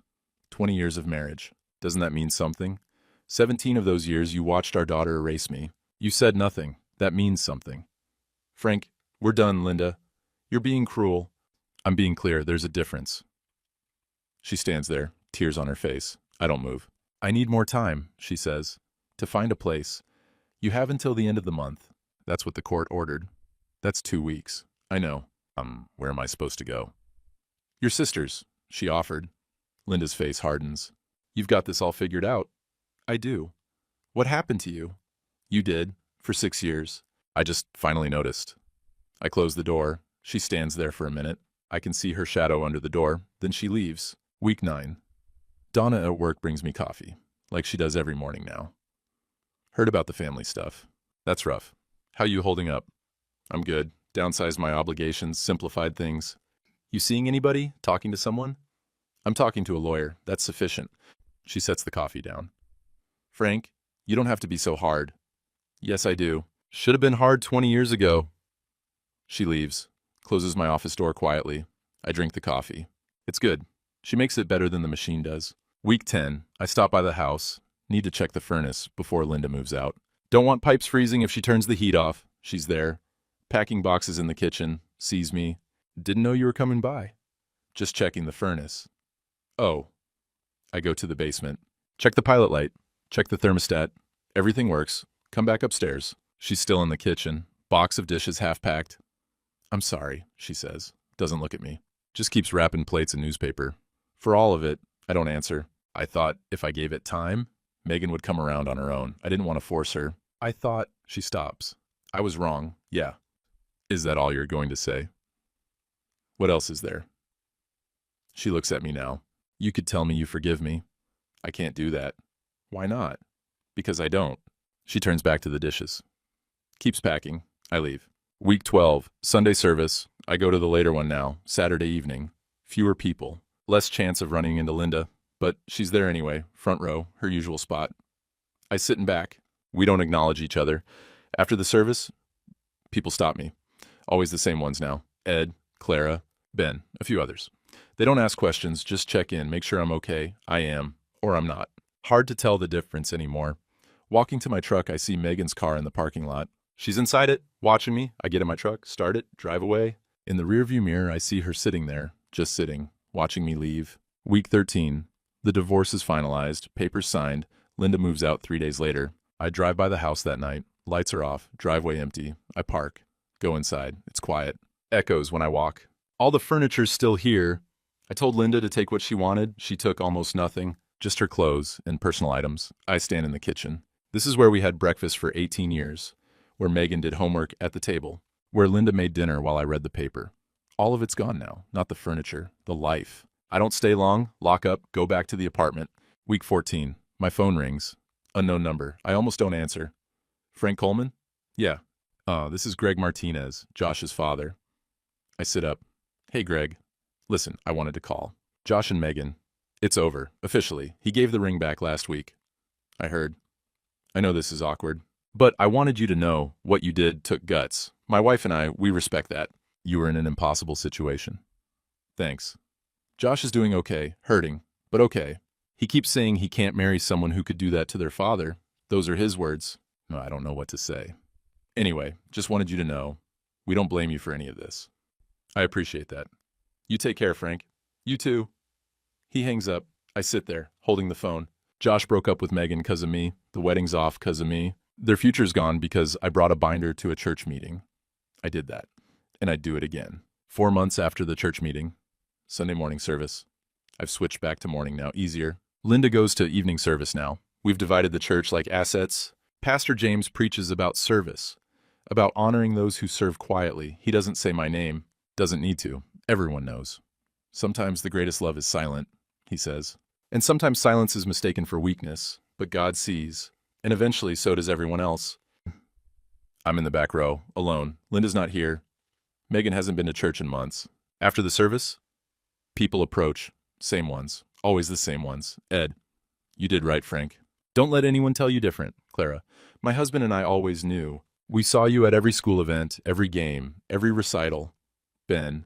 20 years of marriage. Doesn't that mean something? 17 of those years you watched our daughter erase me. You said nothing. That means something. Frank, we're done, Linda. You're being cruel. I'm being clear. There's a difference. She stands there, tears on her face. I don't move. I need more time, she says, to find a place. You have until the end of the month. That's what the court ordered. That's 2 weeks. I know. Where am I supposed to go? Your sisters, she offered. Linda's face hardens. You've got this all figured out. I do. What happened to you? You did, for 6 years. I just finally noticed. I close the door. She stands there for a minute. I can see her shadow under the door. Then she leaves. Week 9. Donna at work brings me coffee, like she does every morning now. Heard about the family stuff. That's rough. How you holding up? I'm good. Downsized my obligations, simplified things. You seeing anybody? Talking to someone? I'm talking to a lawyer. That's sufficient. She sets the coffee down. Frank, you don't have to be so hard. Yes, I do. Should have been hard 20 years ago. She leaves, closes my office door quietly. I drink the coffee. It's good. She makes it better than the machine does. Week 10, I stop by the house. Need to check the furnace before Linda moves out. Don't want pipes freezing if she turns the heat off. She's there. Packing boxes in the kitchen. Sees me. Didn't know you were coming by. Just checking the furnace. Oh. I go to the basement. Check the pilot light. Check the thermostat. Everything works. Come back upstairs. She's still in the kitchen. Box of dishes half packed. I'm sorry, she says. Doesn't look at me. Just keeps wrapping plates and newspaper. For all of it, I don't answer. I thought if I gave it time, Megan would come around on her own. I didn't want to force her. I thought. She stops. I was wrong. Yeah. Is that all you're going to say? What else is there? She looks at me now. You could tell me you forgive me. I can't do that. Why not? Because I don't. She turns back to the dishes. Keeps packing. I leave. Week 12, Sunday service. I go to the later one now, Saturday evening. Fewer people. Less chance of running into Linda, but she's there anyway, front row, her usual spot. I sit in back. We don't acknowledge each other. After the service, people stop me. Always the same ones now. Ed, Clara, Ben, a few others. They don't ask questions, just check in, make sure I'm okay. I am, or I'm not. Hard to tell the difference anymore. Walking to my truck, I see Megan's car in the parking lot. She's inside it, watching me. I get in my truck, start it, drive away. In the rearview mirror, I see her sitting there, just sitting, watching me leave. Week 13. The divorce is finalized, papers signed. Linda moves out 3 days later. I drive by the house that night. Lights are off, driveway empty. I park, go inside. It's quiet. Echoes when I walk. All the furniture's still here. I told Linda to take what she wanted. She took almost nothing, just her clothes and personal items. I stand in the kitchen. This is where we had breakfast for 18 years, where Megan did homework at the table, where Linda made dinner while I read the paper. All of it's gone now, not the furniture, the life. I don't stay long, lock up, go back to the apartment. Week 14. My phone rings. Unknown number. I almost don't answer. Frank Coleman? Yeah. This is Greg Martinez, Josh's father. I sit up. Hey, Greg. Listen, I wanted to call. Josh and Megan. It's over, officially. He gave the ring back last week. I heard. I know this is awkward, but I wanted you to know what you did took guts. My wife and I, we respect that. You were in an impossible situation. Thanks. Josh is doing okay, hurting, but okay. He keeps saying he can't marry someone who could do that to their father. Those are his words. No, I don't know what to say. Anyway, just wanted you to know, we don't blame you for any of this. I appreciate that. You take care, Frank. You too. He hangs up. I sit there, holding the phone. Josh broke up with Megan because of me. The wedding's off because of me. Their future's gone because I brought a binder to a church meeting. I did that. And I'd do it again. 4 months after the church meeting, Sunday morning service. I've switched back to morning now, easier. Linda goes to evening service now. We've divided the church like assets. Pastor James preaches about service, about honoring those who serve quietly. He doesn't say my name, doesn't need to. Everyone knows. Sometimes the greatest love is silent, he says. And sometimes silence is mistaken for weakness, but God sees. And eventually, so does everyone else. I'm in the back row, alone. Linda's not here. Megan hasn't been to church in months. After the service, people approach. Same ones. Always the same ones. Ed, you did right, Frank. Don't let anyone tell you different, Clara. My husband and I always knew. We saw you at every school event, every game, every recital. Ben,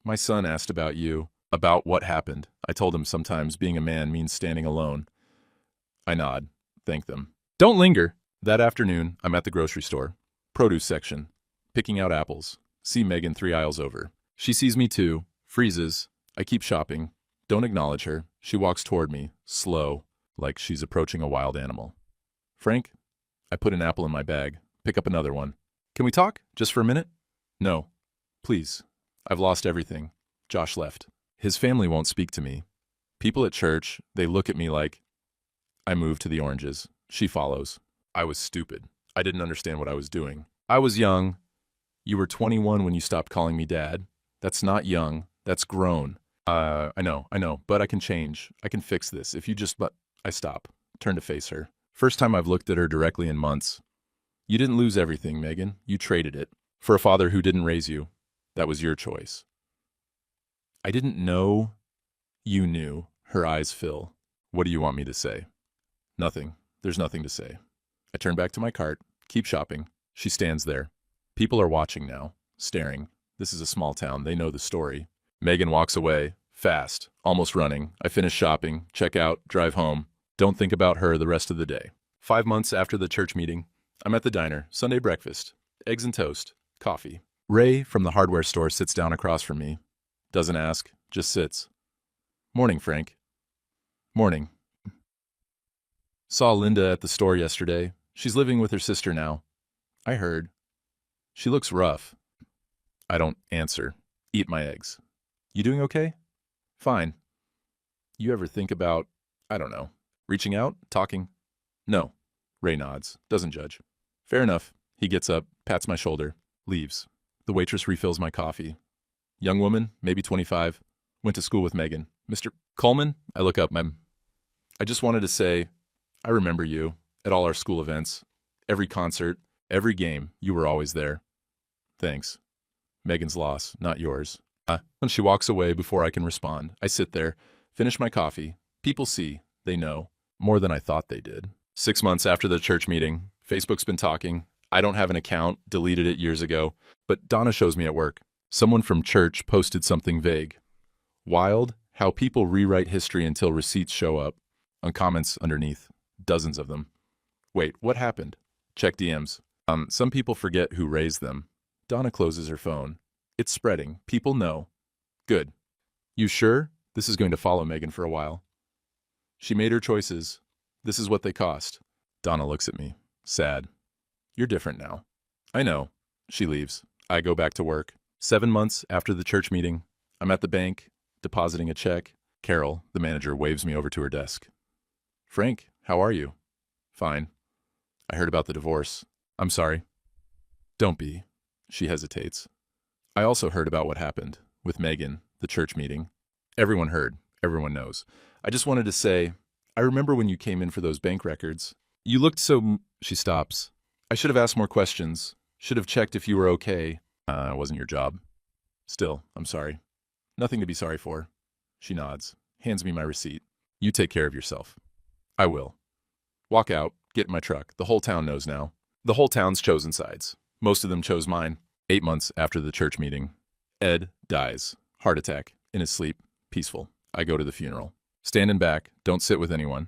my son asked about you, about what happened. I told him sometimes being a man means standing alone. I nod. Thank them. Don't linger. That afternoon, I'm at the grocery store. Produce section. Picking out apples. See Megan 3 aisles over. She sees me too. Freezes. I keep shopping. Don't acknowledge her. She walks toward me, slow, like she's approaching a wild animal. Frank, I put an apple in my bag. Pick up another one. Can we talk? Just for a minute? No. Please. I've lost everything. Josh left. His family won't speak to me. People at church, they look at me like, I moved to the oranges. She follows. I was stupid. I didn't understand what I was doing. I was young. You were 21 when you stopped calling me dad. That's not young. That's grown. I know, but I can change. I can fix this. If you just but I stop. Turn to face her. First time I've looked at her directly in months. You didn't lose everything, Megan. You traded it. For a father who didn't raise you. That was your choice. I didn't know you knew. Her eyes fill. What do you want me to say? Nothing. There's nothing to say. I turn back to my cart. Keep shopping. She stands there. People are watching now. Staring. This is a small town. They know the story. Megan walks away, fast, almost running. I finish shopping, check out, drive home. Don't think about her the rest of the day. 5 months after the church meeting, I'm at the diner, Sunday breakfast, eggs and toast, coffee. Ray from the hardware store sits down across from me. Doesn't ask, just sits. Morning, Frank. Morning. Saw Linda at the store yesterday. She's living with her sister now. I heard. She looks rough. I don't answer. Eat my eggs. You doing okay? Fine. You ever think about, I don't know, reaching out, talking? No. Ray nods, doesn't judge. Fair enough. He gets up, pats my shoulder, leaves. The waitress refills my coffee. Young woman, maybe 25, went to school with Megan. Mr. Coleman? I look up. I just wanted to say, I remember you at all our school events. Every concert, every game, you were always there. Thanks. Megan's loss, not yours. When she walks away before I can respond, I sit there, finish my coffee. People see, they know, more than I thought they did. 6 months after the church meeting, Facebook's been talking. I don't have an account, deleted it years ago, but Donna shows me at work. Someone from church posted something vague. Wild, how people rewrite history until receipts show up. On comments underneath, dozens of them. Wait, what happened? Check DMs. Some people forget who raised them. Donna closes her phone. It's spreading. People know. Good. You sure? This is going to follow Megan for a while. She made her choices. This is what they cost. Donna looks at me. Sad. You're different now. I know. She leaves. I go back to work. 7 months after the church meeting, I'm at the bank, depositing a check. Carol, the manager, waves me over to her desk. Frank, how are you? Fine. I heard about the divorce. I'm sorry. Don't be. She hesitates. I also heard about what happened with Megan, the church meeting. Everyone heard. Everyone knows. I just wanted to say, I remember when you came in for those bank records. You looked so... She stops. I should have asked more questions. Should have checked if you were okay. It wasn't your job. Still, I'm sorry. Nothing to be sorry for. She nods, hands me my receipt. You take care of yourself. I will. Walk out, get in my truck. The whole town knows now. The whole town's chosen sides. Most of them chose mine. 8 months after the church meeting. Ed dies. Heart attack. In his sleep. Peaceful. I go to the funeral. Standing back, don't sit with anyone.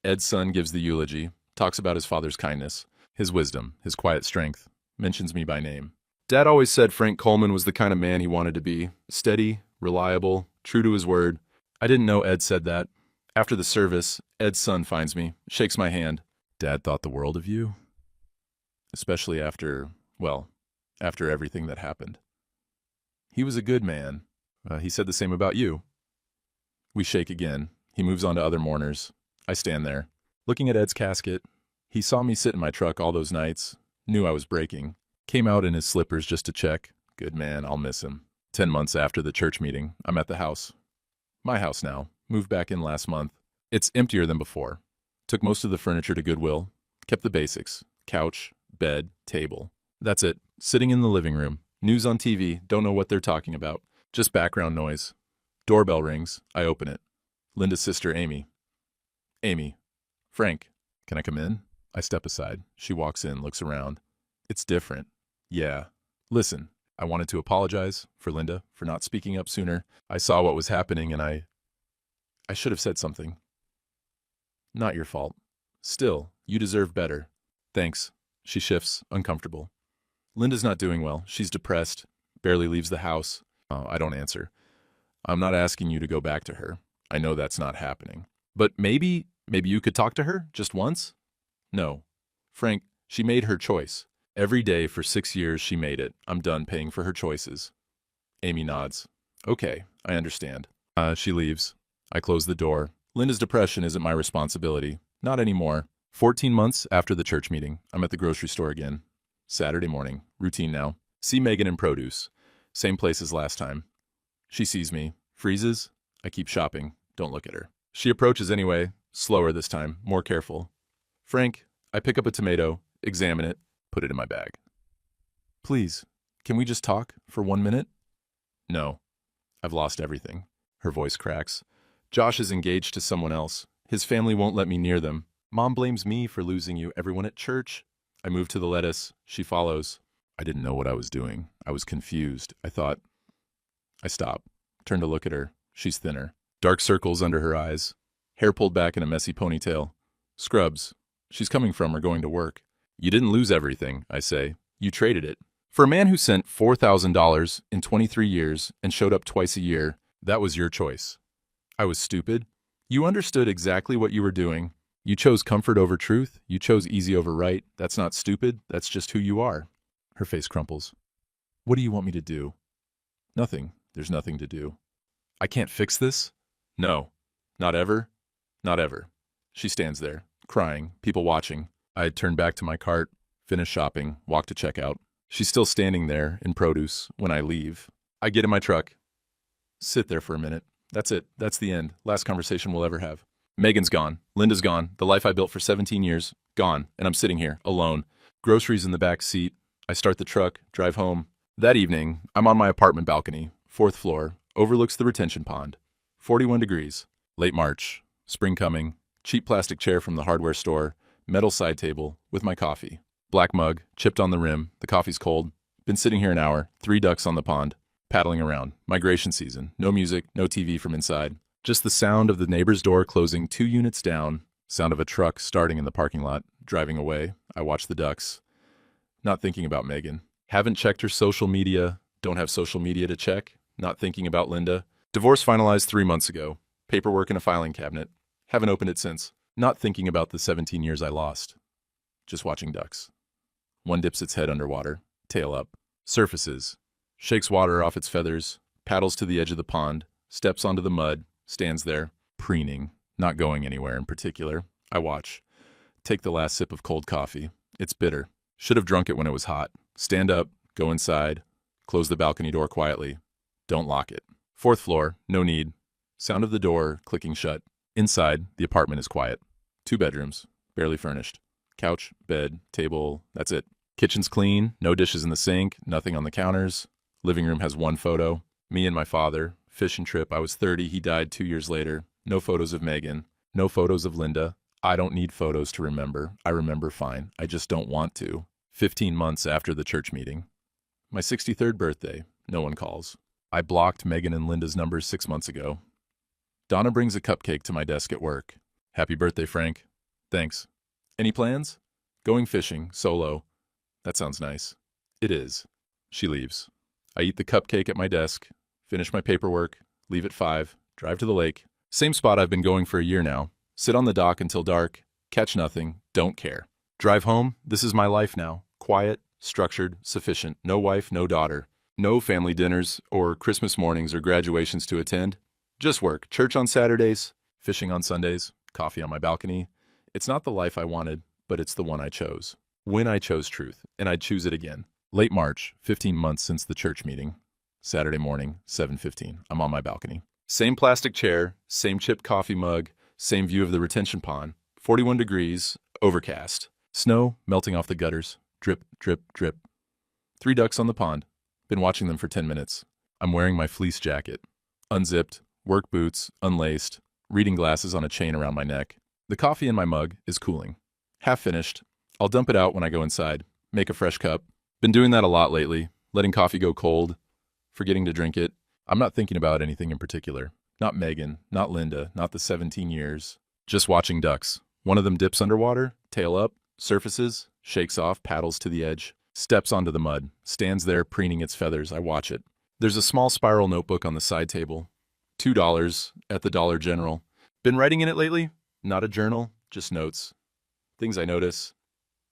Ed's son gives the eulogy, talks about his father's kindness, his wisdom, his quiet strength, mentions me by name. Dad always said Frank Coleman was the kind of man he wanted to be. Steady, reliable, true to his word. I didn't know Ed said that. After the service, Ed's son finds me, shakes my hand. Dad thought the world of you. Especially after everything that happened. He was a good man. He said the same about you. We shake again. He moves on to other mourners. I stand there, looking at Ed's casket. He saw me sit in my truck all those nights, knew I was breaking, came out in his slippers just to check. Good man, I'll miss him. 10 months after the church meeting, I'm at the house. My house now. Moved back in last month. It's emptier than before. Took most of the furniture to Goodwill. Kept the basics. Couch, bed, table. That's it. Sitting in the living room. News on TV. Don't know what they're talking about. Just background noise. Doorbell rings. I open it. Linda's sister, Amy. Amy. Frank. Can I come in? I step aside. She walks in, looks around. It's different. Yeah. Listen, I wanted to apologize for Linda for not speaking up sooner. I saw what was happening and I should have said something. Not your fault. Still, you deserve better. Thanks. She shifts, uncomfortable. Linda's not doing well. She's depressed, barely leaves the house. Oh, I don't answer. I'm not asking you to go back to her. I know that's not happening. But maybe you could talk to her just once? No. Frank, she made her choice. Every day for 6 years she made it. I'm done paying for her choices. Amy nods. Okay, I understand. She leaves. I close the door. Linda's depression isn't my responsibility. Not anymore. 14 months after the church meeting, I'm at the grocery store again. Saturday morning. Routine now. See Megan in produce. Same place as last time. She sees me. Freezes. I keep shopping. Don't look at her. She approaches anyway. Slower this time. More careful. Frank, I pick up a tomato, examine it, put it in my bag. Please, can we just talk for 1 minute? No. I've lost everything. Her voice cracks. Josh is engaged to someone else. His family won't let me near them. Mom blames me for losing you. Everyone at church. I move to the lettuce. She follows. I didn't know what I was doing. I was confused. I stop. Turn to look at her. She's thinner. Dark circles under her eyes. Hair pulled back in a messy ponytail. Scrubs. She's coming from or going to work. You didn't lose everything, I say. You traded it. For a man who sent $4,000 in 23 years and showed up twice a year, that was your choice. I was stupid. You understood exactly what you were doing. You chose comfort over truth. You chose easy over right. That's not stupid. That's just who you are. Her face crumples. What do you want me to do? Nothing. There's nothing to do. I can't fix this? No. Not ever. Not ever. She stands there, crying, people watching. I turn back to my cart, finish shopping, walk to checkout. She's still standing there in produce when I leave. I get in my truck. Sit there for a minute. That's it. That's the end. Last conversation we'll ever have. Megan's gone. Linda's gone. The life I built for 17 years, gone. And I'm sitting here, alone. Groceries in the back seat. I start the truck, drive home. That evening, I'm on my apartment balcony, 4th floor, overlooks the retention pond. 41 degrees. Late March. Spring coming. Cheap plastic chair from the hardware store. Metal side table with my coffee. Black mug, chipped on the rim. The coffee's cold. Been sitting here an hour. 3 ducks on the pond. Paddling around. Migration season. No music, no TV from inside. Just the sound of the neighbor's door closing 2 units down. Sound of a truck starting in the parking lot. Driving away. I watch the ducks. Not thinking about Megan. Haven't checked her social media. Don't have social media to check. Not thinking about Linda. Divorce finalized 3 months ago. Paperwork in a filing cabinet. Haven't opened it since. Not thinking about the 17 years I lost. Just watching ducks. One dips its head underwater. Tail up. Surfaces. Shakes water off its feathers, paddles to the edge of the pond, steps onto the mud, stands there, preening, not going anywhere in particular. I watch. Take the last sip of cold coffee. It's bitter. Should have drunk it when it was hot. Stand up, go inside, close the balcony door quietly. Don't lock it. 4th floor, no need. Sound of the door clicking shut. Inside, the apartment is quiet. 2 bedrooms, barely furnished. Couch, bed, table, that's it. Kitchen's clean, no dishes in the sink, nothing on the counters. Living room has 1 photo. Me and my father. Fishing trip. I was 30. He died 2 years later. No photos of Megan. No photos of Linda. I don't need photos to remember. I remember fine. I just don't want to. 15 months after the church meeting. My 63rd birthday. No one calls. I blocked Megan and Linda's numbers 6 months ago. Donna brings a cupcake to my desk at work. Happy birthday, Frank. Thanks. Any plans? Going fishing, solo. That sounds nice. It is. She leaves. I eat the cupcake at my desk, finish my paperwork, leave at 5, drive to the lake. Same spot I've been going for a year now. Sit on the dock until dark, catch nothing, don't care. Drive home, this is my life now. Quiet, structured, sufficient. No wife, no daughter. No family dinners or Christmas mornings or graduations to attend. Just work. Church on Saturdays, fishing on Sundays, coffee on my balcony. It's not the life I wanted, but it's the one I chose. When I chose truth, and I'd choose it again. Late March, 15 months since the church meeting. Saturday morning, 7:15. I'm on my balcony. Same plastic chair, same chipped coffee mug, same view of the retention pond. 41 degrees, overcast. Snow melting off the gutters. Drip, drip, drip. 3 ducks on the pond. Been watching them for 10 minutes. I'm wearing my fleece jacket. Unzipped, work boots, unlaced, reading glasses on a chain around my neck. The coffee in my mug is cooling. Half finished. I'll dump it out when I go inside. Make a fresh cup. Been doing that a lot lately, letting coffee go cold, forgetting to drink it. I'm not thinking about anything in particular. Not Megan, not Linda, not the 17 years. Just watching ducks. One of them dips underwater, tail up, surfaces, shakes off, paddles to the edge, steps onto the mud, stands there preening its feathers. I watch it. There's a small spiral notebook on the side table. $2 at the Dollar General. Been writing in it lately? Not a journal, just notes. Things I notice.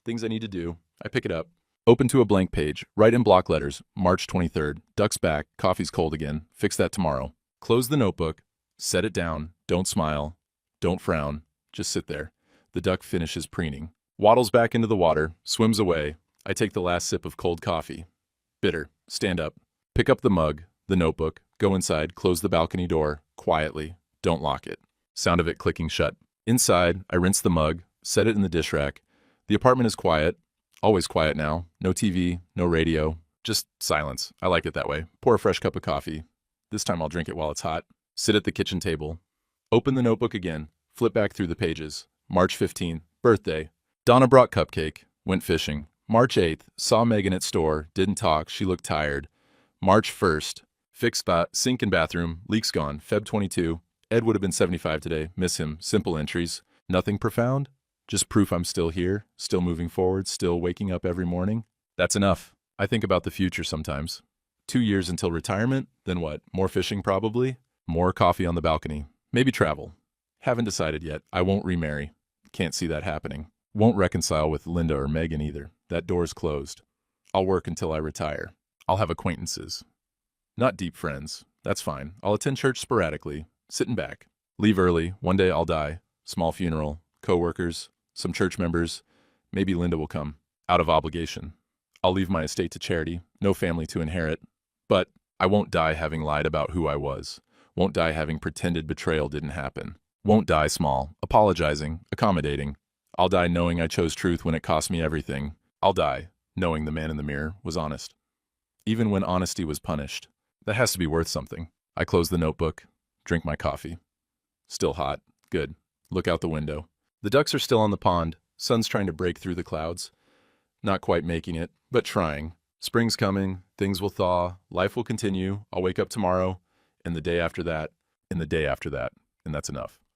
Things I need to do. I pick it up. Open to a blank page. Write in block letters. March 23rd. Duck's back. Coffee's cold again. Fix that tomorrow. Close the notebook. Set it down. Don't smile. Don't frown. Just sit there. The duck finishes preening. Waddles back into the water. Swims away. I take the last sip of cold coffee. Bitter. Stand up. Pick up the mug. The notebook. Go inside. Close the balcony door. Quietly. Don't lock it. Sound of it clicking shut. Inside, I rinse the mug. Set it in the dish rack. The apartment is quiet. Always quiet now. No TV, no radio. Just silence. I like it that way. Pour a fresh cup of coffee. This time I'll drink it while it's hot. Sit at the kitchen table. Open the notebook again. Flip back through the pages. March 15th. Birthday. Donna brought cupcake. Went fishing. March 8th. Saw Megan at store. Didn't talk. She looked tired. March 1st. Fixed sink and bathroom. Leaks gone. Feb 22. Ed would have been 75 today. Miss him. Simple entries. Nothing profound. Just proof I'm still here, still moving forward, still waking up every morning. That's enough. I think about the future sometimes. 2 years until retirement, then what? More fishing probably? More coffee on the balcony. Maybe travel. Haven't decided yet. I won't remarry. Can't see that happening. Won't reconcile with Linda or Megan either. That door's closed. I'll work until I retire. I'll have acquaintances. Not deep friends. That's fine. I'll attend church sporadically, sitting back. Leave early. One day I'll die. Small funeral. Co-workers. Some church members. Maybe Linda will come. Out of obligation. I'll leave my estate to charity. No family to inherit. But I won't die having lied about who I was. Won't die having pretended betrayal didn't happen. Won't die small, apologizing, accommodating. I'll die knowing I chose truth when it cost me everything. I'll die knowing the man in the mirror was honest. Even when honesty was punished. That has to be worth something. I close the notebook. Drink my coffee. Still hot. Good. Look out the window. The ducks are still on the pond. Sun's trying to break through the clouds. Not quite making it, but trying. Spring's coming. Things will thaw. Life will continue. I'll wake up tomorrow, and the day after that, and the day after that, and that's enough.